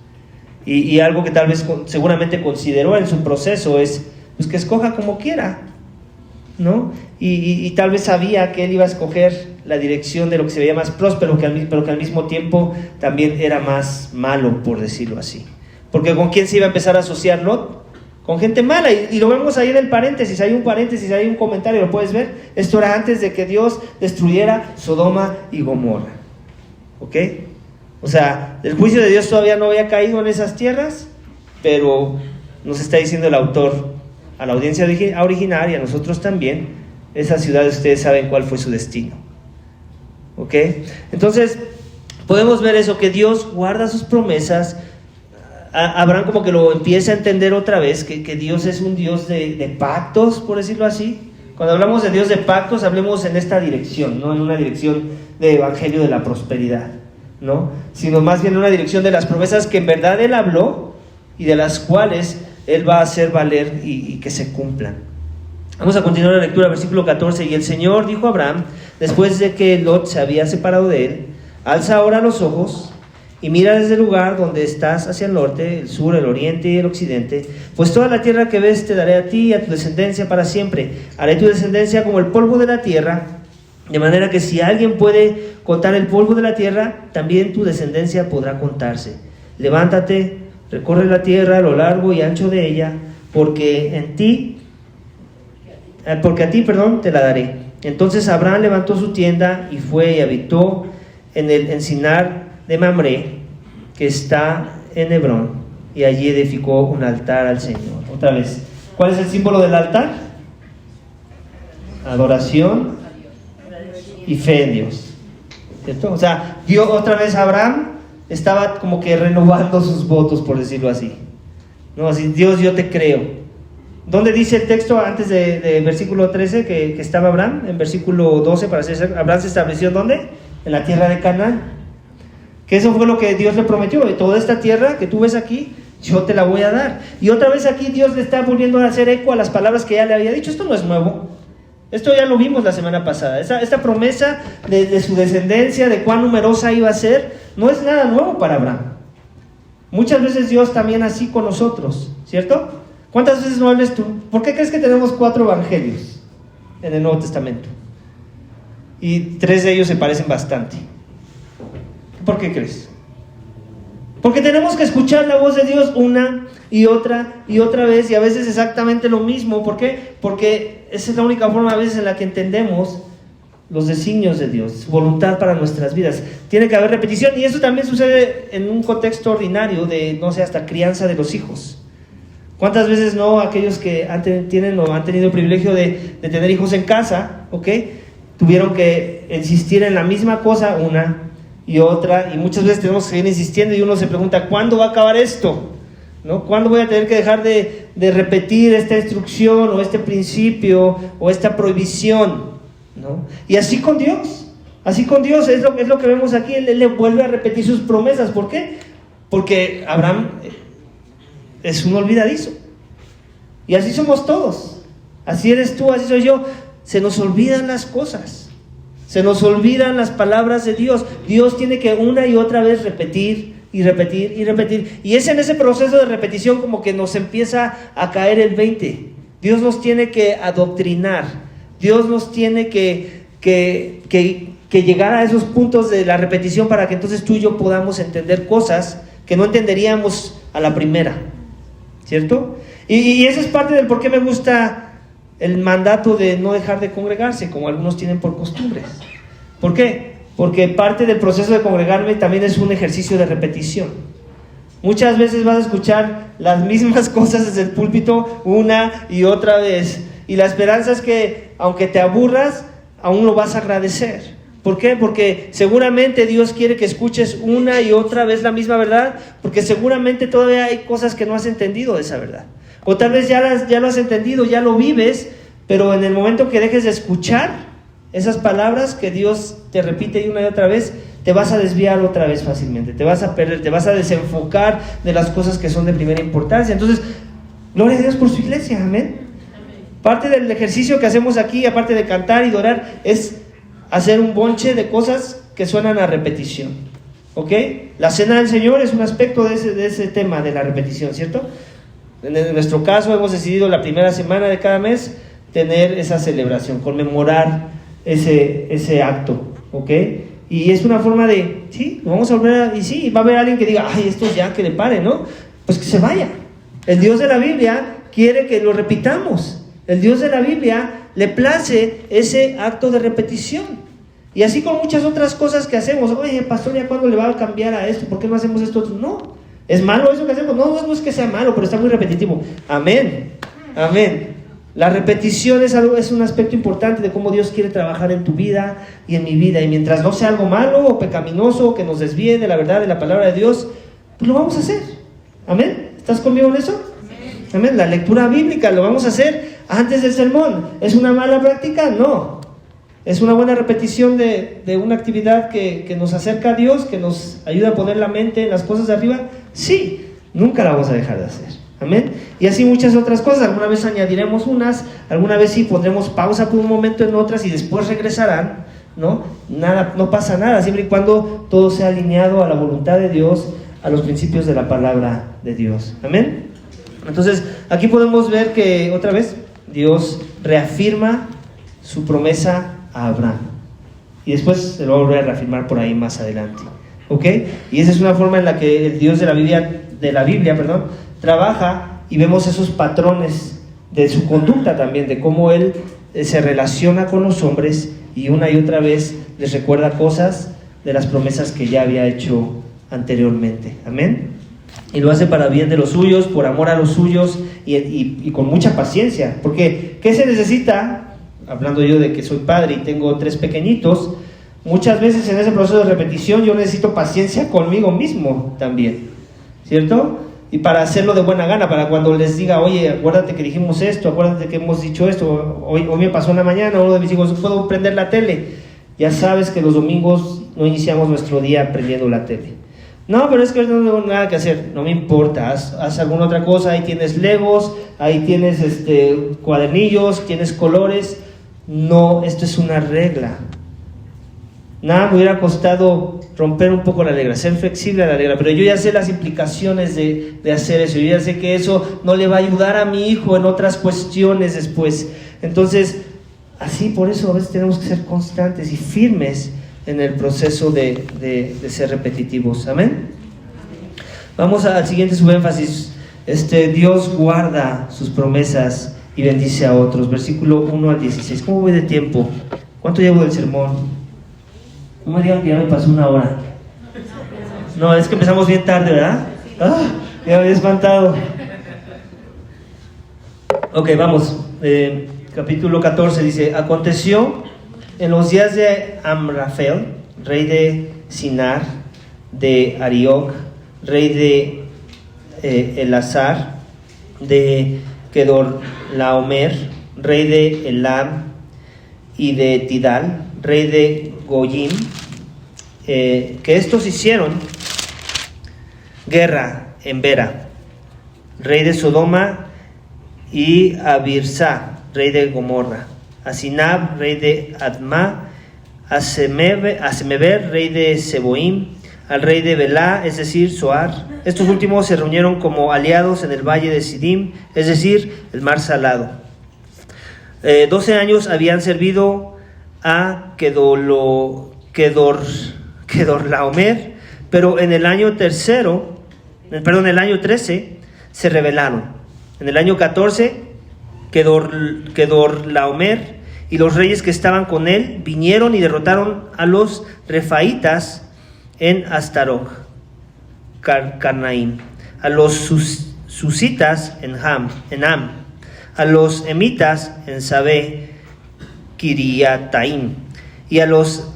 Y algo que tal vez seguramente consideró en su proceso es pues que escoja como quiera, ¿no? Y tal vez sabía que él iba a escoger la dirección de lo que se veía más próspero, pero que al mismo tiempo también era más malo, por decirlo así. Porque ¿con quién se iba a empezar a asociar Lot? Con gente mala, y lo vemos ahí en el paréntesis, hay un comentario, lo puedes ver. Esto era antes de que Dios destruyera Sodoma y Gomorra, ¿ok? O sea, el juicio de Dios todavía no había caído en esas tierras, pero nos está diciendo el autor a la audiencia original y a nosotros también, esas ciudades ustedes saben cuál fue su destino, ¿ok? Entonces, podemos ver eso, que Dios guarda sus promesas. Abraham como que lo empieza a entender otra vez, que Dios es un Dios de pactos, por decirlo así. Cuando hablamos de Dios de pactos, hablemos en esta dirección, no en una dirección de evangelio de la prosperidad, ¿no? Sino más bien en una dirección de las promesas que en verdad Él habló y de las cuales Él va a hacer valer y que se cumplan. Vamos a continuar la lectura, versículo 14. Y el Señor dijo a Abraham, después de que Lot se había separado de él, alza ahora los ojos y mira desde el lugar donde estás hacia el norte, el sur, el oriente y el occidente, pues toda la tierra que ves te daré a ti y a tu descendencia para siempre. Haré tu descendencia como el polvo de la tierra, de manera que si alguien puede contar el polvo de la tierra, también tu descendencia podrá contarse. Levántate, recorre la tierra a lo largo y ancho de ella, porque a ti, te la daré. Entonces Abraham levantó su tienda y fue y habitó en el encinar de Mamre, que está en Hebrón, y allí edificó un altar al Señor. Otra vez, ¿cuál es el símbolo del altar? Adoración y fe en Dios, ¿cierto? O sea, Dios, otra vez Abraham estaba como que renovando sus votos, por decirlo así. No, así, Dios, yo te creo. ¿Dónde dice el texto antes de versículo 13 que estaba Abraham? En versículo 12, para ser, Abraham se estableció ¿dónde? En la tierra de Canaán. Que eso fue lo que Dios le prometió. Y toda esta tierra que tú ves aquí, yo te la voy a dar. Y otra vez aquí Dios le está volviendo a hacer eco a las palabras que ya le había dicho. Esto no es nuevo. Esto ya lo vimos la semana pasada. Esta promesa de su descendencia, de cuán numerosa iba a ser, no es nada nuevo para Abraham. Muchas veces Dios también así con nosotros, ¿cierto? ¿Cuántas veces no hables tú? ¿Por qué crees que tenemos 4 evangelios en el Nuevo Testamento? Y 3 de ellos se parecen bastante. ¿Por qué crees? Porque tenemos que escuchar la voz de Dios una y otra vez, y a veces exactamente lo mismo. ¿Por qué? Porque esa es la única forma a veces en la que entendemos los designios de Dios, su voluntad para nuestras vidas. Tiene que haber repetición, y eso también sucede en un contexto ordinario de, no sé, hasta crianza de los hijos. ¿Cuántas veces no aquellos que tienen o han tenido el privilegio de tener hijos en casa, ¿ok?, tuvieron que insistir en la misma cosa una y otra, y muchas veces tenemos que seguir insistiendo, y uno se pregunta, ¿cuándo va a acabar esto? ¿No? ¿Cuándo voy a tener que dejar de repetir esta instrucción o este principio o esta prohibición? ¿No? Y así con Dios es lo que vemos aquí. Él le vuelve a repetir sus promesas. ¿Por qué? Porque Abraham es un olvidadizo, y así somos todos. Así eres tú, así soy yo. Se nos olvidan las cosas, se nos olvidan las palabras de Dios. Dios tiene que una y otra vez repetir y repetir y repetir, y es en ese proceso de repetición como que nos empieza a caer el 20. Dios nos tiene que adoctrinar, Dios nos tiene que llegar a esos puntos de la repetición para que entonces tú y yo podamos entender cosas que no entenderíamos a la primera, ¿cierto? Y esa es parte del por qué me gusta el mandato de no dejar de congregarse, como algunos tienen por costumbres. ¿Por qué? Porque parte del proceso de congregarme también es un ejercicio de repetición. Muchas veces vas a escuchar las mismas cosas desde el púlpito una y otra vez, y la esperanza es que aunque te aburras, aún lo vas a agradecer. ¿Por qué? Porque seguramente Dios quiere que escuches una y otra vez la misma verdad, porque seguramente todavía hay cosas que no has entendido de esa verdad, o tal vez ya lo has entendido, ya lo vives, pero en el momento que dejes de escuchar esas palabras que Dios te repite una y otra vez, te vas a desviar otra vez fácilmente, te vas a perder, te vas a desenfocar de las cosas que son de primera importancia. Entonces, gloria a Dios por su iglesia, amén. Parte del ejercicio que hacemos aquí, aparte de cantar y orar, es hacer un bonche de cosas que suenan a repetición, ¿ok? La cena del Señor es un aspecto de ese tema de la repetición, ¿cierto? En nuestro caso hemos decidido la primera semana de cada mes tener esa celebración, conmemorar ese acto, ¿ok? Y es una forma de, sí, lo vamos a volver y sí, va a haber alguien que diga, ay, esto ya, que le pare, ¿no? Pues que se vaya. El Dios de la Biblia quiere que lo repitamos. El Dios de la Biblia le place ese acto de repetición. Y así con muchas otras cosas que hacemos. Oye, pastor, ¿ya cuándo le va a cambiar a esto? ¿Por qué no hacemos esto otro? No. ¿Es malo eso que hacemos? No es que sea malo, pero está muy repetitivo. Amén. La repetición es un aspecto importante de cómo Dios quiere trabajar en tu vida y en mi vida. Y mientras no sea algo malo o pecaminoso o que nos desvíe de la verdad de la palabra de Dios, pues lo vamos a hacer. Amén. ¿Estás conmigo en eso? Amén. La lectura bíblica lo vamos a hacer antes del sermón. ¿Es una mala práctica? No. ¿Es una buena repetición de una actividad que nos acerca a Dios, que nos ayuda a poner la mente en las cosas de arriba? Sí, nunca la vamos a dejar de hacer. Amén. Y así muchas otras cosas. Alguna vez añadiremos unas, alguna vez sí pondremos pausa por un momento en otras y después regresarán. ¿no? Nada, no pasa nada, siempre y cuando todo sea alineado a la voluntad de Dios, a los principios de la palabra de Dios. Amén. Entonces, aquí podemos ver que otra vez Dios reafirma su promesa a Abraham. Y después se lo va a volver a reafirmar por ahí más adelante. ¿Ok? Y esa es una forma en la que el Dios de la Biblia, trabaja, y vemos esos patrones de su conducta también, de cómo Él se relaciona con los hombres y una y otra vez les recuerda cosas de las promesas que ya había hecho anteriormente. Amén. Y lo hace para bien de los suyos, por amor a los suyos y con mucha paciencia. Porque, ¿qué se necesita? Hablando yo de que soy padre y tengo 3 pequeñitos, muchas veces en ese proceso de repetición yo necesito paciencia conmigo mismo también, ¿cierto? Y para hacerlo de buena gana, para cuando les diga, oye, acuérdate que dijimos esto, acuérdate que hemos dicho esto, hoy me pasó en la mañana, uno de mis hijos, ¿puedo prender la tele? Ya sabes que los domingos no iniciamos nuestro día prendiendo la tele. No, pero es que no tengo nada que hacer. No me importa, haz alguna otra cosa. Ahí tienes Legos, ahí tienes cuadernillos, tienes colores. No, esto es una regla. Nada me hubiera costado romper un poco la regla, ser flexible a la regla, pero yo ya sé las implicaciones de hacer eso. Yo ya sé que eso no le va a ayudar a mi hijo en otras cuestiones después. Entonces, así, por eso a veces tenemos que ser constantes y firmes en el proceso de ser repetitivos. Amén. Vamos al siguiente subénfasis. Dios guarda sus promesas y bendice a otros. Versículo 1 al 16. ¿Cómo voy de tiempo? ¿Cuánto llevo del sermón? No me digan que ya me pasó 1 hora. No, es que empezamos bien tarde, ¿verdad? Ya me había espantado. Ok, vamos. Capítulo 14 dice: aconteció en los días de Amrafel, rey de Sinar, de Arioc, rey de Elazar, de Kedorlaomer, rey de Elam y de Tidal, rey de Goyim, que estos hicieron guerra en Bera, rey de Sodoma, y a Birsá, rey de Gomorra, a Sinab, rey de Adma, a Semeber, rey de Seboim, al rey de Belá, es decir, Soar. Estos últimos se reunieron como aliados en el valle de Sidim, es decir, el mar salado. 12 años habían servido a Kedorlaomer, pero en el año 13 se rebelaron. En el año 14, Kedorlaomer y los reyes que estaban con él vinieron y derrotaron a los refaitas en Astarot, Carnaim, a los susitas en Am, a los emitas en Sabé, Kiriataim, y a los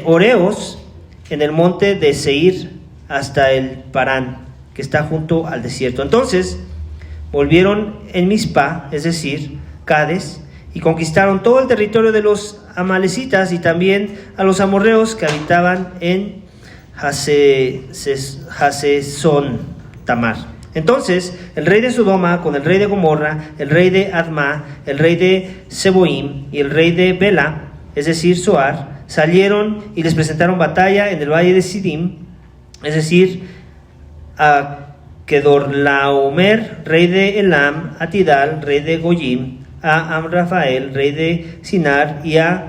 oreos en el monte de Seir hasta el Parán, que está junto al desierto. Entonces volvieron en Mizpa, es decir, Cades, y conquistaron todo el territorio de los amalecitas y también a los amorreos que habitaban en Hasezón Tamar. Entonces el rey de Sodoma con el rey de Gomorra, el rey de Adma, el rey de Seboim y el rey de Bela, es decir, Soar, salieron y les presentaron batalla en el valle de Sidim, es decir, a Kedorlaomer, rey de Elam, a Tidal, rey de Goyim, a Amrafael, rey de Sinar, y a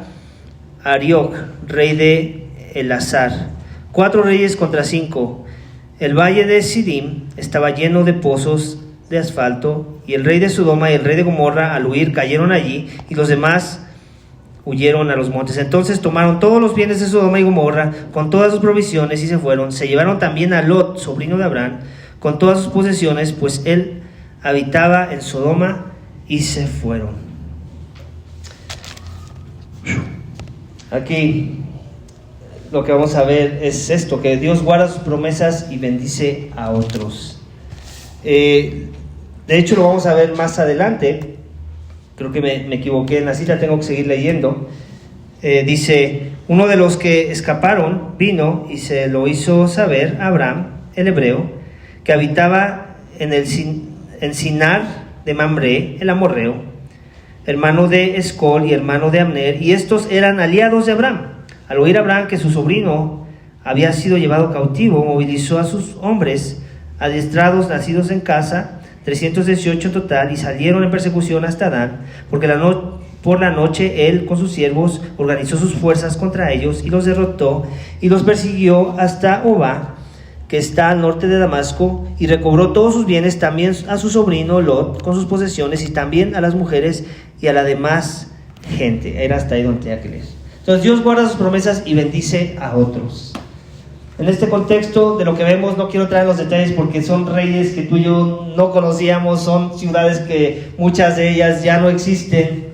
Arioc, rey de Elazar. 4 reyes contra 5. El valle de Sidim estaba lleno de pozos de asfalto, y el rey de Sodoma y el rey de Gomorra al huir cayeron allí, y los demás huyeron a los montes. Entonces tomaron todos los bienes de Sodoma y Gomorra con todas sus provisiones y se fueron. Se llevaron también a Lot, sobrino de Abraham, con todas sus posesiones, pues él habitaba en Sodoma, y se fueron. Aquí lo que vamos a ver es esto, que Dios guarda sus promesas y bendice a otros. De hecho lo vamos a ver más adelante. Creo que me equivoqué en la cita, tengo que seguir leyendo. Dice: uno de los que escaparon vino y se lo hizo saber a Abraham, el hebreo, que habitaba en Sinar de Mamre, el amorreo. hermano de Escol y hermano de Abner, y estos eran aliados de Abraham. Al oír Abraham que su sobrino había sido llevado cautivo, movilizó a sus hombres adiestrados nacidos en casa, 318 en total, y salieron en persecución hasta Dan, porque por la noche él con sus siervos organizó sus fuerzas contra ellos y los derrotó y los persiguió hasta Obá, que está al norte de Damasco, y recobró todos sus bienes, también a su sobrino Lot con sus posesiones, y también a las mujeres y a la demás gente. Era hasta ahí donde tenía que leer. Entonces Dios guarda sus promesas y bendice a otros. En este contexto de lo que vemos, no quiero traer los detalles porque son reyes que tú y yo no conocíamos, son ciudades que muchas de ellas ya no existen.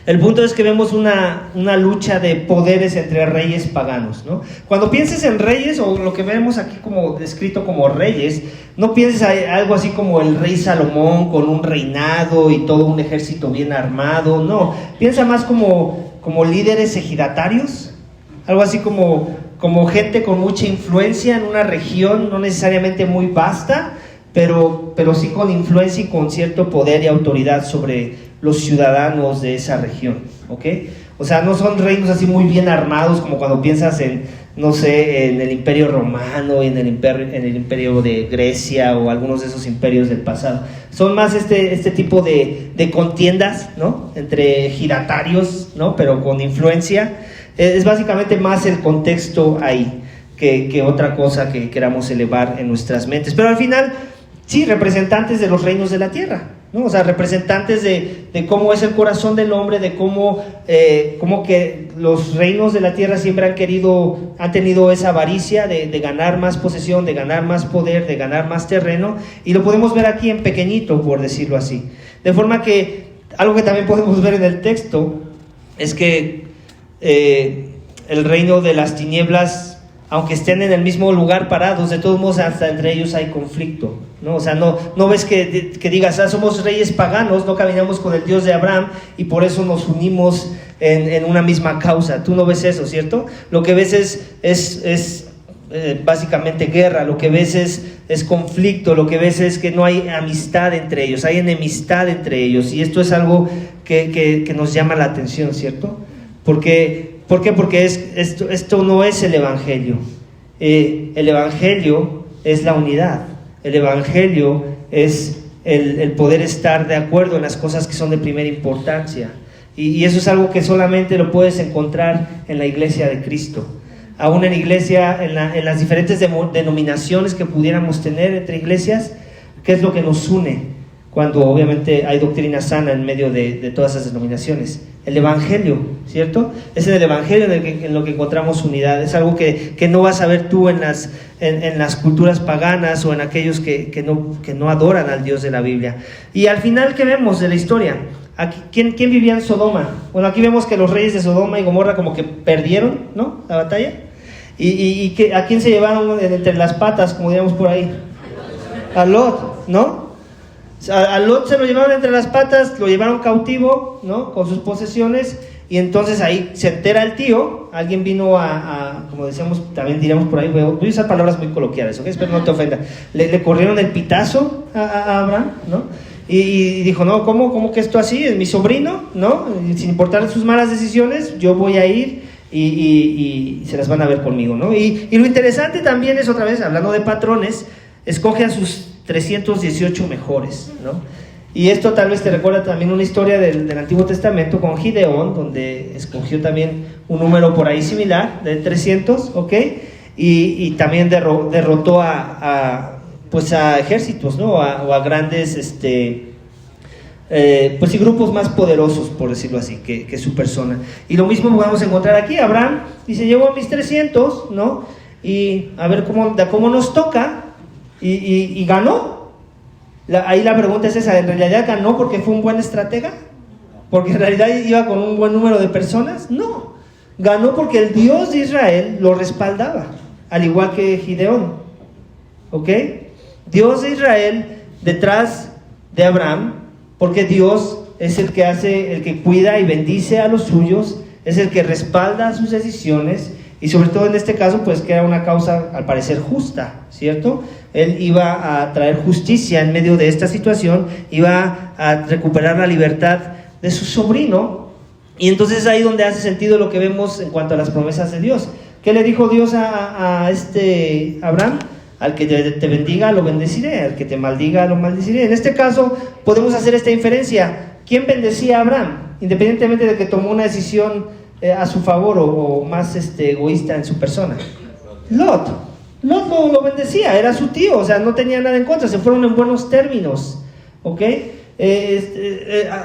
El punto es que vemos una lucha de poderes entre reyes paganos, ¿no? Cuando pienses en reyes, o lo que vemos aquí como descrito como reyes, no pienses algo así como el rey Salomón con un reinado y todo un ejército bien armado, no. Piensa más como líderes ejidatarios, algo así como gente con mucha influencia en una región, no necesariamente muy vasta, pero sí con influencia y con cierto poder y autoridad sobre los ciudadanos de esa región, ¿ok? O sea, no son reinos así muy bien armados como cuando piensas en, no sé, en el Imperio Romano, en el Imperio de Grecia o algunos de esos imperios del pasado. Son más este tipo de contiendas, ¿no? Entre ejidatarios, ¿no? Pero con influencia. Es básicamente más el contexto ahí que otra cosa que queramos elevar en nuestras mentes. Pero al final, sí, representantes de los reinos de la tierra, ¿no? O sea, representantes de cómo es el corazón del hombre, de cómo que los reinos de la tierra siempre han tenido esa avaricia de ganar más posesión, de ganar más poder, de ganar más terreno, y lo podemos ver aquí en pequeñito, por decirlo así. De forma que, algo que también podemos ver en el texto, es que el reino de las tinieblas, aunque estén en el mismo lugar parados, de todos modos hasta entre ellos hay conflicto, ¿no? O sea, no ves que digas, somos reyes paganos, no caminamos con el Dios de Abraham y por eso nos unimos en una misma causa. Tú no ves eso, ¿cierto? Lo que ves es básicamente guerra, lo que ves es conflicto, lo que ves es que no hay amistad entre ellos, hay enemistad entre ellos, y esto es algo que nos llama la atención, ¿cierto? ¿Por qué? Porque esto no es el Evangelio. El Evangelio es la unidad. El Evangelio es el poder estar de acuerdo en las cosas que son de primera importancia. Y eso es algo que solamente lo puedes encontrar en la iglesia de Cristo. Aún en iglesia, en las diferentes denominaciones que pudiéramos tener entre iglesias, ¿qué es lo que nos une? Cuando obviamente hay doctrina sana en medio de todas esas denominaciones. El Evangelio, ¿cierto? Es en el Evangelio en lo que encontramos unidad. Es algo que no vas a ver tú en las culturas paganas o en aquellos que no adoran al Dios de la Biblia. Y al final, ¿qué vemos de la historia? Aquí, ¿quién vivía en Sodoma? Bueno, aquí vemos que los reyes de Sodoma y Gomorra como que perdieron, ¿no? La batalla. ¿Y a quién se llevaron entre las patas, como diríamos por ahí? A Lot, ¿no? A Lot se lo llevaron entre las patas, lo llevaron cautivo, ¿no? Con sus posesiones, y entonces ahí se entera el tío, alguien vino como decíamos, también diríamos por ahí, voy a usar palabras muy coloquiales, ¿ok? Espero no te ofenda. Le corrieron el pitazo a Abraham, ¿no? Y dijo, no, ¿cómo que esto así? Es mi sobrino, ¿no? Y sin importar sus malas decisiones, yo voy a ir y se las van a ver conmigo, ¿no? Y lo interesante también es, otra vez, hablando de patrones, escoge a sus 318 mejores, ¿no? Y esto tal vez te recuerda también una historia del Antiguo Testamento con Gideón, donde escogió también un número por ahí similar, de 300, ¿ok? Y también derrotó a ejércitos, ¿no? O a grandes, pues sí, grupos más poderosos, por decirlo así, que su persona. Y lo mismo vamos a encontrar aquí. Abraham dice, llevo a mis 300, ¿no? Y a ver cómo nos toca. Y ganó. Ahí la pregunta es esa, ¿en realidad ganó porque fue un buen estratega? ¿Porque en realidad iba con un buen número de personas? No, ganó porque el Dios de Israel lo respaldaba, al igual que Gideón, ¿ok? Dios de Israel detrás de Abraham, porque Dios es el que cuida y bendice a los suyos, es el que respalda sus decisiones, y sobre todo en este caso, pues que era una causa al parecer justa, ¿cierto? Él iba a traer justicia en medio de esta situación, iba a recuperar la libertad de su sobrino. Y entonces es ahí donde hace sentido lo que vemos en cuanto a las promesas de Dios. ¿Qué le dijo Dios a Abraham? Al que te bendiga lo bendeciré, al que te maldiga lo maldeciré. En este caso podemos hacer esta inferencia. ¿Quién bendecía a Abraham? Independientemente de que tomó una decisión a su favor o más egoísta en su persona. Lot lo bendecía, era su tío, o sea, no tenía nada en contra, se fueron en buenos términos, ¿ok?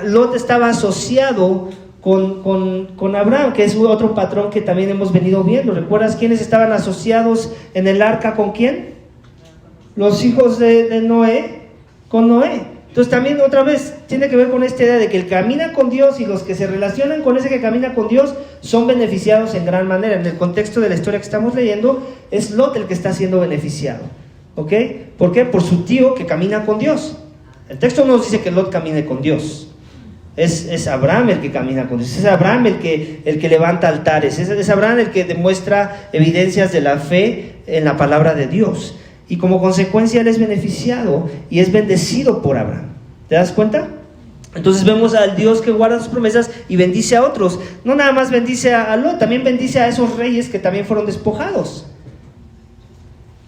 Lot estaba asociado con Abraham, que es otro patrón que también hemos venido viendo. ¿Recuerdas quiénes estaban asociados en el arca con quién? Los hijos de Noé, con Noé. Entonces también otra vez tiene que ver con esta idea de que el que camina con Dios y los que se relacionan con ese que camina con Dios son beneficiados en gran manera. En el contexto de la historia que estamos leyendo, es Lot el que está siendo beneficiado, ¿ok? ¿Por qué? Por su tío que camina con Dios. El texto no nos dice que Lot camine con Dios. Es Abraham el que camina con Dios, es Abraham el que levanta altares, es Abraham el que demuestra evidencias de la fe en la palabra de Dios. Y como consecuencia él es beneficiado y es bendecido por Abraham. ¿Te das cuenta? Entonces vemos al Dios que guarda sus promesas y bendice a otros. No nada más bendice a Lot, también bendice a esos reyes que también fueron despojados.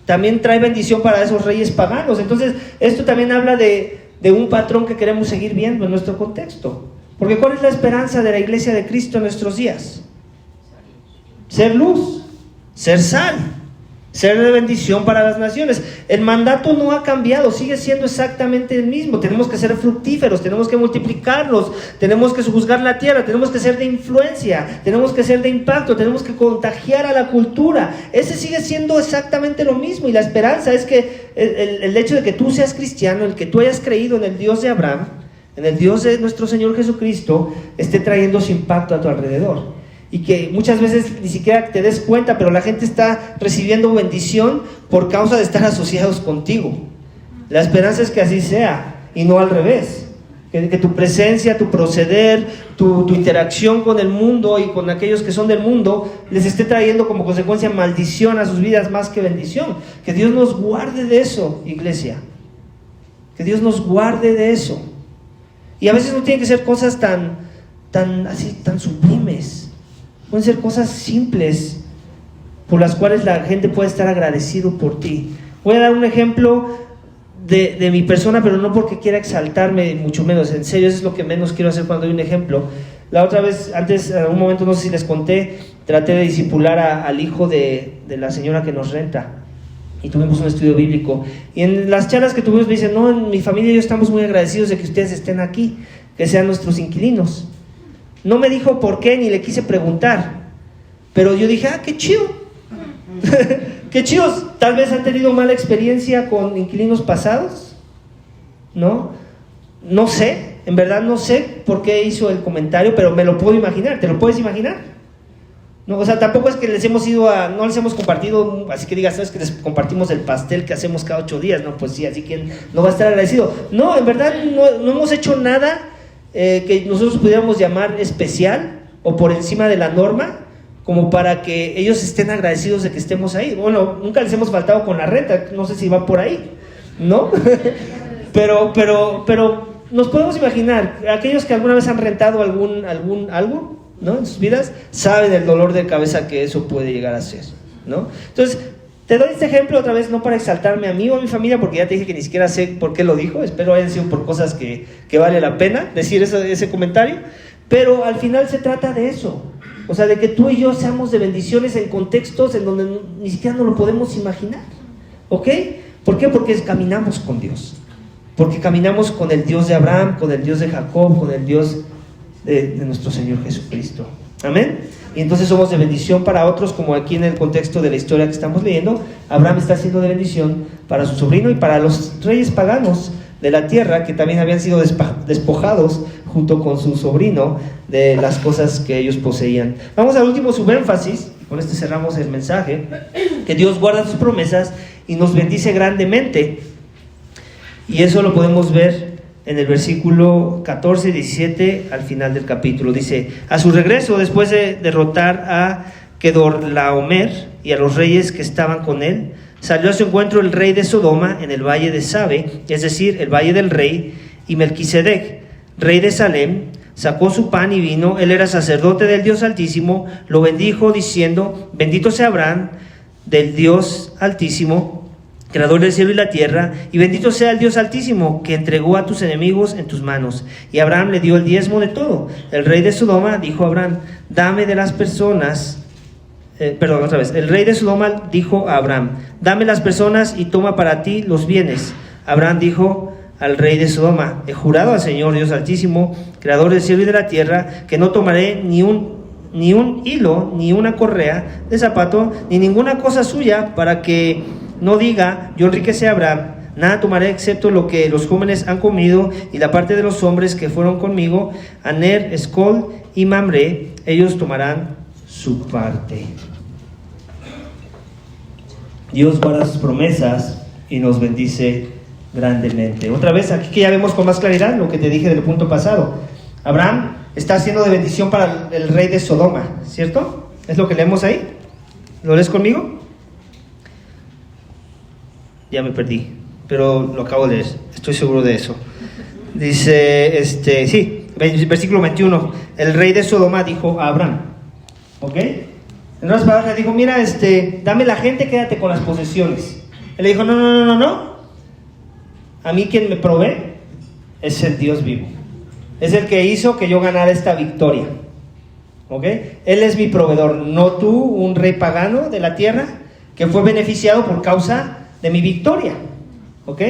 También trae bendición para esos reyes paganos. Entonces esto también habla de un patrón que queremos seguir viendo en nuestro contexto. Porque ¿cuál es la esperanza de la iglesia de Cristo en nuestros días? Ser luz, ser sal, ser de bendición para las naciones. El mandato no ha cambiado, sigue siendo exactamente el mismo. Tenemos que ser fructíferos, tenemos que multiplicarnos, tenemos que sojuzgar la tierra, tenemos que ser de influencia, tenemos que ser de impacto, tenemos que contagiar a la cultura. Ese sigue siendo exactamente lo mismo, y la esperanza es que el hecho de que tú seas cristiano, el que tú hayas creído en el Dios de Abraham, en el Dios de nuestro Señor Jesucristo, esté trayendo su impacto a tu alrededor. Y que muchas veces ni siquiera te des cuenta, pero la gente está recibiendo bendición por causa de estar asociados contigo. La esperanza es que así sea y no al revés. Que tu presencia, tu proceder, tu interacción con el mundo y con aquellos que son del mundo les esté trayendo como consecuencia maldición a sus vidas más que bendición. Que Dios nos guarde de eso, iglesia. Que Dios nos guarde de eso. Y a veces no tienen que ser cosas tan sublimes. Pueden ser cosas simples por las cuales la gente puede estar agradecido por ti. Voy a dar un ejemplo de mi persona, pero no porque quiera exaltarme, mucho menos. En serio, eso es lo que menos quiero hacer cuando doy un ejemplo. La otra vez, antes, en algún momento, no sé si les conté, traté de discipular al hijo de la señora que nos renta. Y tuvimos un estudio bíblico. Y en las charlas que tuvimos me dicen, no, en mi familia y yo estamos muy agradecidos de que ustedes estén aquí, que sean nuestros inquilinos. No me dijo por qué, ni le quise preguntar, pero yo dije, qué chido. Qué chidos. Tal vez han tenido mala experiencia con inquilinos pasados, ¿no? No sé, en verdad no sé por qué hizo el comentario, pero me lo puedo imaginar. ¿Te lo puedes imaginar? No, o sea, tampoco es que les hemos ido no les hemos compartido, así que digas, ¿sabes? Que les compartimos el pastel que hacemos cada 8 días, no, pues sí, así que no va a estar agradecido. No, en verdad no hemos hecho nada que nosotros pudiéramos llamar especial o por encima de la norma, como para que ellos estén agradecidos de que estemos ahí. Bueno, nunca les hemos faltado con la renta, no sé si va por ahí, ¿no? pero nos podemos imaginar, aquellos que alguna vez han rentado algo, ¿no? En sus vidas, saben el dolor de cabeza que eso puede llegar a ser, ¿no? Entonces, te doy este ejemplo otra vez, no para exaltarme a mí o a mi familia, porque ya te dije que ni siquiera sé por qué lo dijo. Espero hayan sido por cosas que vale la pena decir ese comentario. Pero al final se trata de eso. O sea, de que tú y yo seamos de bendiciones en contextos en donde ni siquiera nos lo podemos imaginar. ¿Ok? ¿Por qué? Porque caminamos con Dios. Porque caminamos con el Dios de Abraham, con el Dios de Jacob, con el Dios de nuestro Señor Jesucristo. Amén. Y entonces somos de bendición para otros, como aquí en el contexto de la historia que estamos leyendo. Abraham está siendo de bendición para su sobrino y para los reyes paganos de la tierra, que también habían sido despojados junto con su sobrino de las cosas que ellos poseían. Vamos al último subénfasis, con este cerramos el mensaje, que Dios guarda sus promesas y nos bendice grandemente. Y eso lo podemos ver en el versículo 14 y 17 al final del capítulo. Dice: a su regreso, después de derrotar a Kedorlaomer y a los reyes que estaban con él, salió a su encuentro el rey de Sodoma en el valle de Sabe, es decir, el valle del rey, y Melquisedec, rey de Salem, sacó su pan y vino. Él era sacerdote del Dios Altísimo, lo bendijo diciendo: bendito sea Abraham del Dios Altísimo, creador del cielo y la tierra, y bendito sea el Dios Altísimo, que entregó a tus enemigos en tus manos. Y Abraham le dio el diezmo de todo. El rey de Sodoma dijo a Abraham: dame de las personas... El rey de Sodoma dijo a Abraham: dame las personas y toma para ti los bienes. Abraham dijo al rey de Sodoma: he jurado al Señor Dios Altísimo, creador del cielo y de la tierra, que no tomaré ni un hilo, ni una correa de zapato, ni ninguna cosa suya, para que no diga: yo enriquecí a Abraham. Nada tomaré excepto lo que los jóvenes han comido, y la parte de los hombres que fueron conmigo, Aner, Escol y Mamre, ellos tomarán su parte. Dios guarda sus promesas y nos bendice grandemente. Otra vez, aquí que ya vemos con más claridad lo que te dije del punto pasado. Abraham está haciendo de bendición para el rey de Sodoma, ¿cierto? ¿Es lo que leemos ahí? ¿Lo lees conmigo? Ya me perdí, pero lo acabo de leer, estoy seguro de eso. Dice, versículo 21, el rey de Sodoma dijo a Abraham, ¿ok? En otras palabras le dijo: mira, dame la gente, quédate con las posesiones. Él le dijo: no, a mí quien me provee es el Dios vivo, es el que hizo que yo ganara esta victoria, ¿ok? Él es mi proveedor, no tú, un rey pagano de la tierra que fue beneficiado por causa de mi victoria, ¿ok?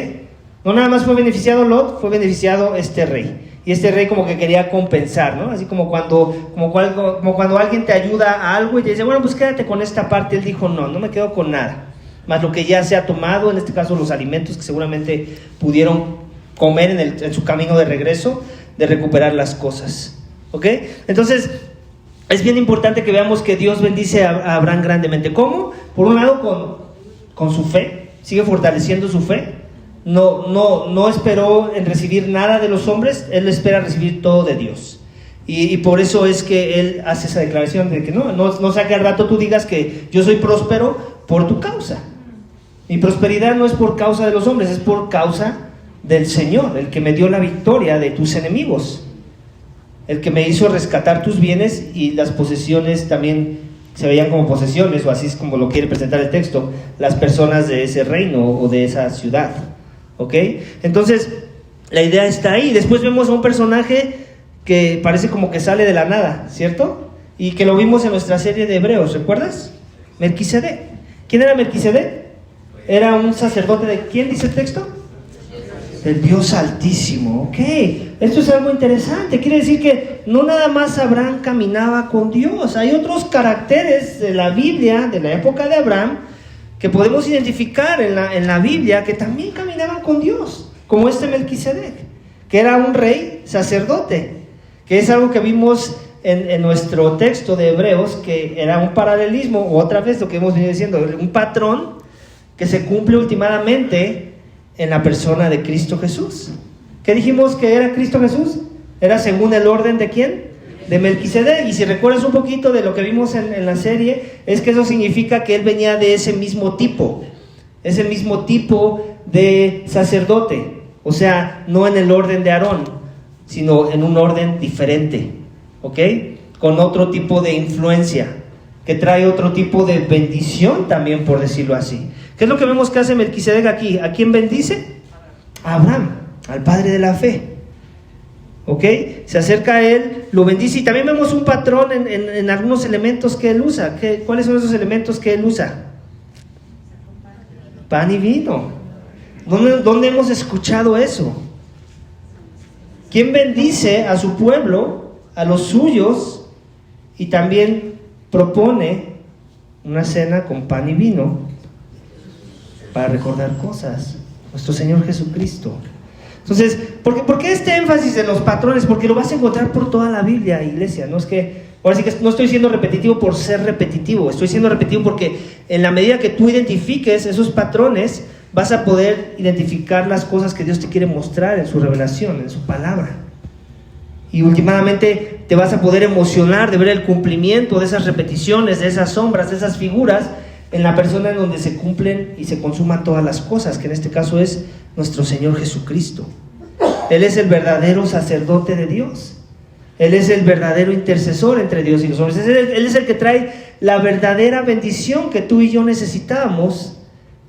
No nada más fue beneficiado Lot, fue beneficiado este rey. Y este rey como que quería compensar, ¿no? Así como cuando alguien te ayuda a algo y te dice: bueno, pues quédate con esta parte. Él dijo: no me quedo con nada, más lo que ya se ha tomado, en este caso los alimentos que seguramente pudieron comer en su camino de regreso, de recuperar las cosas, ¿ok? Entonces, es bien importante que veamos que Dios bendice a Abraham grandemente. ¿Cómo? Por un lado con su fe, sigue fortaleciendo su fe. No esperó en recibir nada de los hombres, él espera recibir todo de Dios. Y por eso es que él hace esa declaración de que no sea que al rato tú digas que yo soy próspero por tu causa. Mi prosperidad no es por causa de los hombres, es por causa del Señor, el que me dio la victoria de tus enemigos, el que me hizo rescatar tus bienes, y las posesiones también se veían como posesiones, o así es como lo quiere presentar el texto, las personas de ese reino o de esa ciudad. ¿Ok? Entonces, la idea está ahí. Después vemos a un personaje que parece como que sale de la nada, ¿cierto? Y que lo vimos en nuestra serie de Hebreos, ¿recuerdas? Melquisedec. ¿Quién era Melquisedec? Era un sacerdote de... ¿quién dice el texto? Del Dios Altísimo. Ok, esto es algo interesante. Quiere decir que no nada más Abraham caminaba con Dios. Hay otros caracteres de la Biblia, de la época de Abraham, que podemos identificar en la Biblia, que también caminaban con Dios, como este Melquisedec, que era un rey sacerdote, que es algo que vimos en nuestro texto de Hebreos, que era un paralelismo, o otra vez lo que hemos venido diciendo, un patrón que se cumple últimamente en la persona de Cristo Jesús. ¿Qué dijimos que era Cristo Jesús? Era según el orden de ¿quién? De Melquisedec. Y si recuerdas un poquito de lo que vimos en la serie, es que eso significa que él venía de ese mismo tipo de sacerdote, o sea, no en el orden de Aarón, sino en un orden diferente, ¿ok? Con otro tipo de influencia, que trae otro tipo de bendición también, por decirlo así. ¿Qué es lo que vemos que hace Melquisedec aquí? ¿A quién bendice? A Abraham, al padre de la fe. ¿Ok? Se acerca a él, lo bendice, y también vemos un patrón en algunos elementos que él usa. ¿Cuáles son esos elementos que él usa? Pan y vino. ¿Dónde hemos escuchado eso? ¿Quién bendice a su pueblo, a los suyos, y también propone una cena con pan y vino para recordar cosas? Nuestro Señor Jesucristo. Entonces, ¿por qué este énfasis en los patrones? Porque lo vas a encontrar por toda la Biblia, iglesia. Ahora sí que no estoy siendo repetitivo por ser repetitivo, estoy siendo repetitivo porque en la medida que tú identifiques esos patrones, vas a poder identificar las cosas que Dios te quiere mostrar en su revelación, en su palabra. Y últimamente te vas a poder emocionar de ver el cumplimiento de esas repeticiones, de esas sombras, de esas figuras en la persona en donde se cumplen y se consuman todas las cosas, que en este caso es nuestro Señor Jesucristo. Él es el verdadero sacerdote de Dios. Él es el verdadero intercesor entre Dios y los hombres. Él es el que trae la verdadera bendición que tú y yo necesitábamos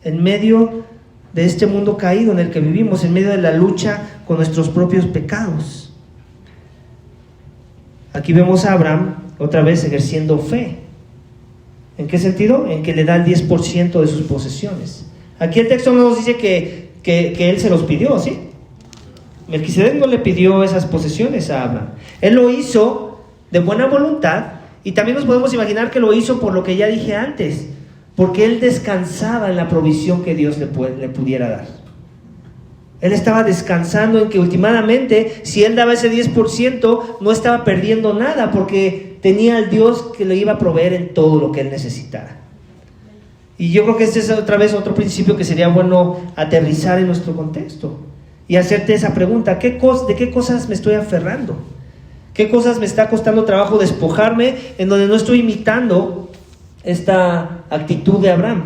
en medio de este mundo caído en el que vivimos, en medio de la lucha con nuestros propios pecados. Aquí vemos a Abraham otra vez ejerciendo fe. ¿En qué sentido? En que le da el 10% de sus posesiones. Aquí el texto no nos dice que él se los pidió, ¿sí? Melquisedec no le pidió esas posesiones a Abraham. Él lo hizo de buena voluntad, y también nos podemos imaginar que lo hizo por lo que ya dije antes, porque él descansaba en la provisión que Dios le pudiera dar. Él estaba descansando en que últimamente, si él daba ese 10%, no estaba perdiendo nada, porque tenía al Dios que le iba a proveer en todo lo que él necesitara. Y yo creo que este es otra vez otro principio que sería bueno aterrizar en nuestro contexto y hacerte esa pregunta: ¿de qué cosas me estoy aferrando? ¿Qué cosas me está costando trabajo despojarme, en donde no estoy imitando esta actitud de Abraham?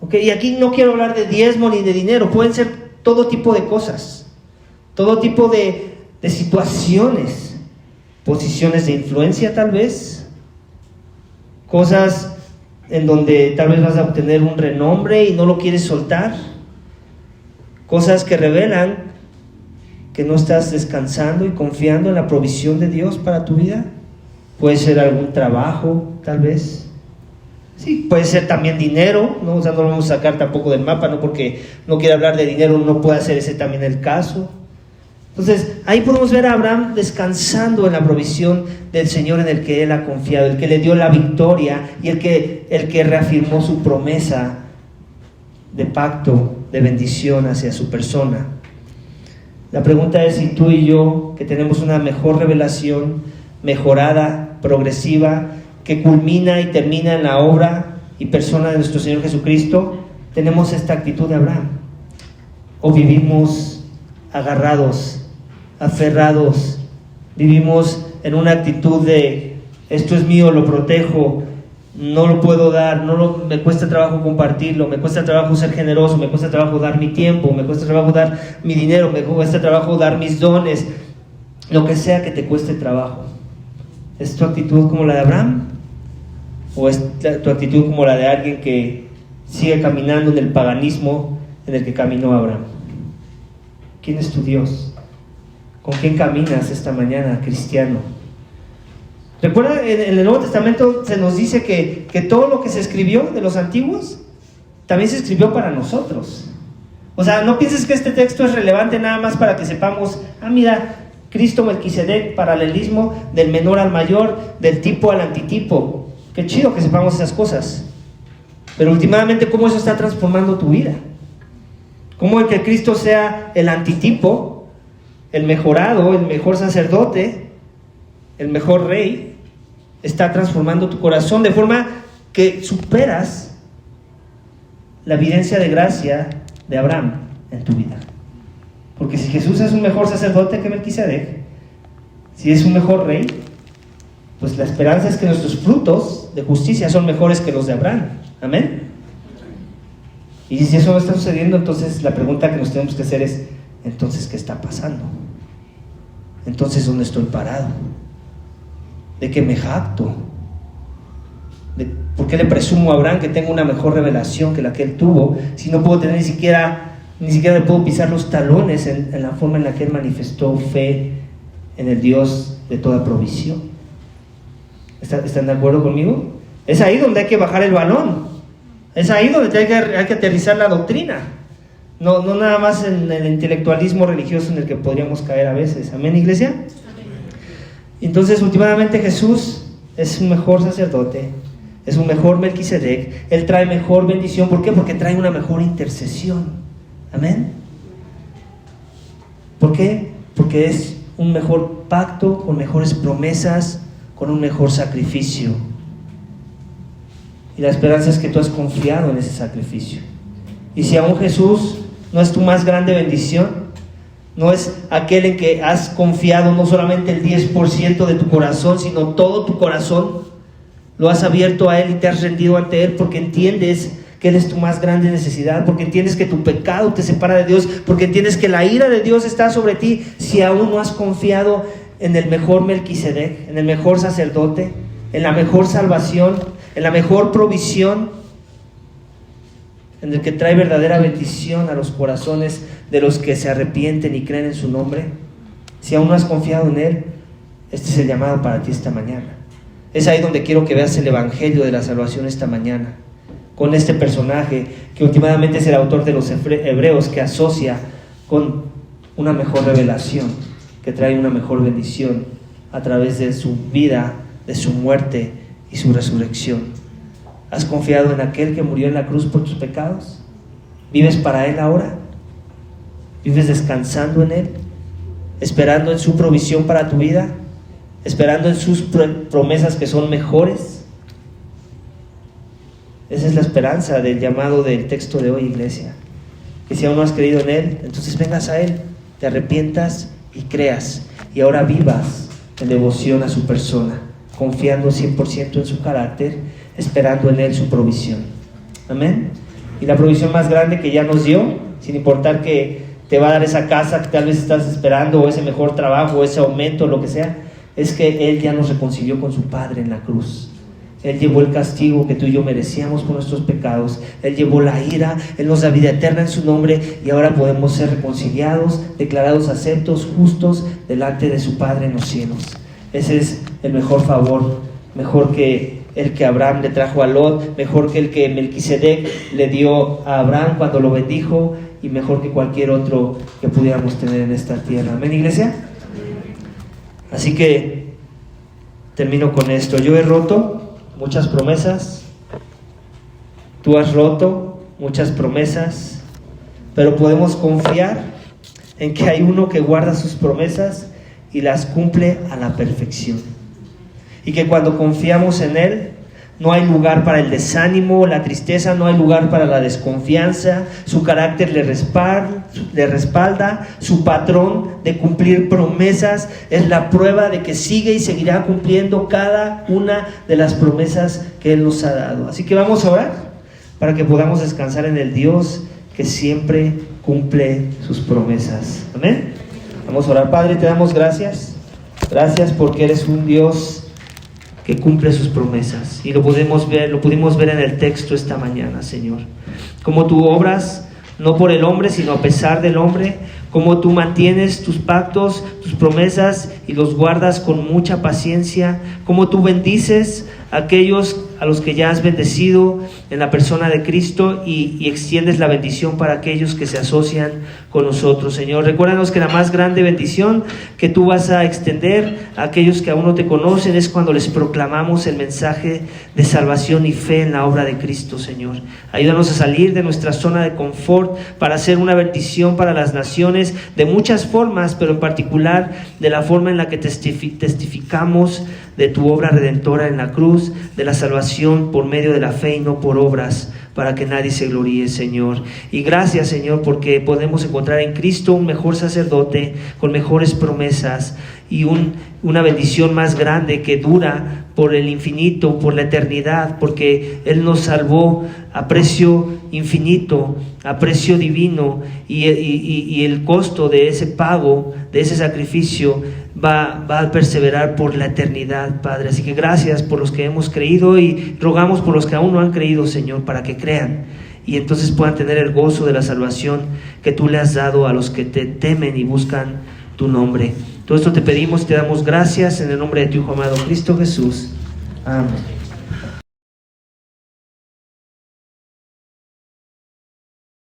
¿Okay? Y aquí no quiero hablar de diezmo ni de dinero, pueden ser todo tipo de cosas, todo tipo de situaciones, posiciones de influencia tal vez, cosas en donde tal vez vas a obtener un renombre y no lo quieres soltar, cosas que revelan que no estás descansando y confiando en la provisión de Dios para tu vida. Puede ser algún trabajo, tal vez. Sí, puede ser también dinero, ¿no? O sea, no lo vamos a sacar tampoco del mapa, no porque no quiera hablar de dinero, no puede ser ese también el caso. Entonces, ahí podemos ver a Abraham descansando en la provisión del Señor en el que él ha confiado, el que le dio la victoria y el que reafirmó su promesa de pacto, de bendición hacia su persona. La pregunta es si tú y yo, que tenemos una mejor revelación, mejorada, progresiva, que culmina y termina en la obra y persona de nuestro Señor Jesucristo, tenemos esta actitud de Abraham, o vivimos agarrados, aferrados, vivimos en una actitud de esto es mío, lo protejo, no lo puedo dar, me cuesta trabajo compartirlo, me cuesta trabajo ser generoso, me cuesta trabajo dar mi tiempo, me cuesta trabajo dar mi dinero, me cuesta trabajo dar mis dones, lo que sea que te cueste trabajo. ¿Es tu actitud como la de Abraham? ¿O es tu actitud como la de alguien que sigue caminando en el paganismo en el que caminó Abraham? ¿Quién es tu Dios? ¿Con quién caminas esta mañana, cristiano? Recuerda, en el Nuevo Testamento se nos dice que todo lo que se escribió de los antiguos también se escribió para nosotros. O sea, no pienses que este texto es relevante nada más para que sepamos, mira, Cristo, Melquisedec, paralelismo del menor al mayor, del tipo al antitipo. Qué chido que sepamos esas cosas. Pero últimamente, ¿cómo eso está transformando tu vida? ¿Cómo el que Cristo sea el antitipo, el mejorado, el mejor sacerdote, el mejor rey, está transformando tu corazón de forma que superas la evidencia de gracia de Abraham en tu vida? Porque si Jesús es un mejor sacerdote que Melquisedec, si es un mejor rey, pues la esperanza es que nuestros frutos de justicia son mejores que los de Abraham. Amén. Y si eso no está sucediendo, entonces la pregunta que nos tenemos que hacer es: entonces, ¿qué está pasando? Entonces, ¿dónde estoy parado? ¿De qué me jacto? ¿Por qué le presumo a Abraham que tengo una mejor revelación que la que él tuvo, si no puedo tener ni siquiera le puedo pisar los talones en la forma en la que él manifestó fe en el Dios de toda provisión? ¿Están de acuerdo conmigo? Es ahí donde hay que bajar el balón, es ahí donde hay que aterrizar la doctrina, no nada más en el intelectualismo religioso en el que podríamos caer a veces. ¿Amén, iglesia? Amén. Entonces, últimamente Jesús es un mejor sacerdote, es un mejor Melquisedec, él trae mejor bendición. ¿Por qué? Porque trae una mejor intercesión. Amén. ¿Por qué? Porque es un mejor pacto, con mejores promesas, con un mejor sacrificio. Y la esperanza es que tú has confiado en ese sacrificio. Y si aún Jesús no es tu más grande bendición, no es aquel en que has confiado no solamente el 10% de tu corazón, sino todo tu corazón, lo has abierto a Él y te has rendido ante Él porque entiendes que Él es tu más grande necesidad, porque entiendes que tu pecado te separa de Dios, porque entiendes que la ira de Dios está sobre ti. Si aún no has confiado en el mejor Melquisedec, en el mejor sacerdote, en la mejor salvación, en la mejor provisión, en el que trae verdadera bendición a los corazones de los que se arrepienten y creen en su nombre. Si aún no has confiado en Él, este es el llamado para ti esta mañana. Es ahí donde quiero que veas el evangelio de la salvación esta mañana, con este personaje que últimamente es el autor de los Hebreos, que asocia con una mejor revelación, que trae una mejor bendición a través de su vida, de su muerte y su resurrección. ¿Has confiado en aquel que murió en la cruz por tus pecados? ¿Vives para Él ahora? ¿Vives descansando en Él? ¿Esperando en su provisión para tu vida? ¿Esperando en sus promesas que son mejores? Esa es la esperanza del llamado del texto de hoy, iglesia. Que si aún no has creído en Él, entonces vengas a Él, te arrepientas y creas, y ahora vivas en devoción a su persona, confiando 100% en su carácter, esperando en Él su provisión. Amén. Y la provisión más grande que ya nos dio, sin importar que te va a dar esa casa que tal vez estás esperando, o ese mejor trabajo, o ese aumento, lo que sea, es que Él ya nos reconcilió con su Padre en la cruz. Él llevó el castigo que tú y yo merecíamos por nuestros pecados. Él llevó la ira, Él nos da vida eterna en su nombre, y ahora podemos ser reconciliados, declarados aceptos, justos delante de su Padre en los cielos. Ese es el mejor favor, mejor que el que Abraham le trajo a Lot, mejor que el que Melquisedec le dio a Abraham cuando lo bendijo, y mejor que cualquier otro que pudiéramos tener en esta tierra. ¿Amén, iglesia? Así que termino con esto. Yo he roto muchas promesas, tú has roto muchas promesas, pero podemos confiar en que hay uno que guarda sus promesas y las cumple a la perfección. Y que cuando confiamos en Él, no hay lugar para el desánimo, la tristeza, no hay lugar para la desconfianza. Su carácter le respalda, su patrón de cumplir promesas es la prueba de que sigue y seguirá cumpliendo cada una de las promesas que Él nos ha dado. Así que vamos a orar para que podamos descansar en el Dios que siempre cumple sus promesas. Amén. Vamos a orar. Padre, te damos gracias. Gracias porque eres un Dios que cumple sus promesas, y lo pudimos ver en el texto esta mañana, Señor. Como tú obras, no por el hombre, sino a pesar del hombre, como tú mantienes tus pactos, tus promesas, y los guardas con mucha paciencia, como tú bendices a aquellos a los que ya has bendecido en la persona de Cristo, y extiendes la bendición para aquellos que se asocian con nosotros, Señor. Recuérdanos que la más grande bendición que tú vas a extender a aquellos que aún no te conocen es cuando les proclamamos el mensaje de salvación y fe en la obra de Cristo, Señor. Ayúdanos a salir de nuestra zona de confort para hacer una bendición para las naciones de muchas formas, pero en particular de la forma en la que testificamos de tu obra redentora en la cruz, de la salvación por medio de la fe y no por obras, para que nadie se gloríe, Señor. Y gracias, Señor, porque podemos encontrar en Cristo un mejor sacerdote con mejores promesas y una bendición más grande que dura por el infinito, por la eternidad, porque Él nos salvó a precio infinito, a precio divino, y el costo de ese pago, de ese sacrificio, va a perseverar por la eternidad, Padre. Así que gracias por los que hemos creído, y rogamos por los que aún no han creído, Señor, para que crean y entonces puedan tener el gozo de la salvación que tú le has dado a los que te temen y buscan tu nombre. Todo esto te pedimos, te damos gracias en el nombre de tu Hijo amado Cristo Jesús. Amén.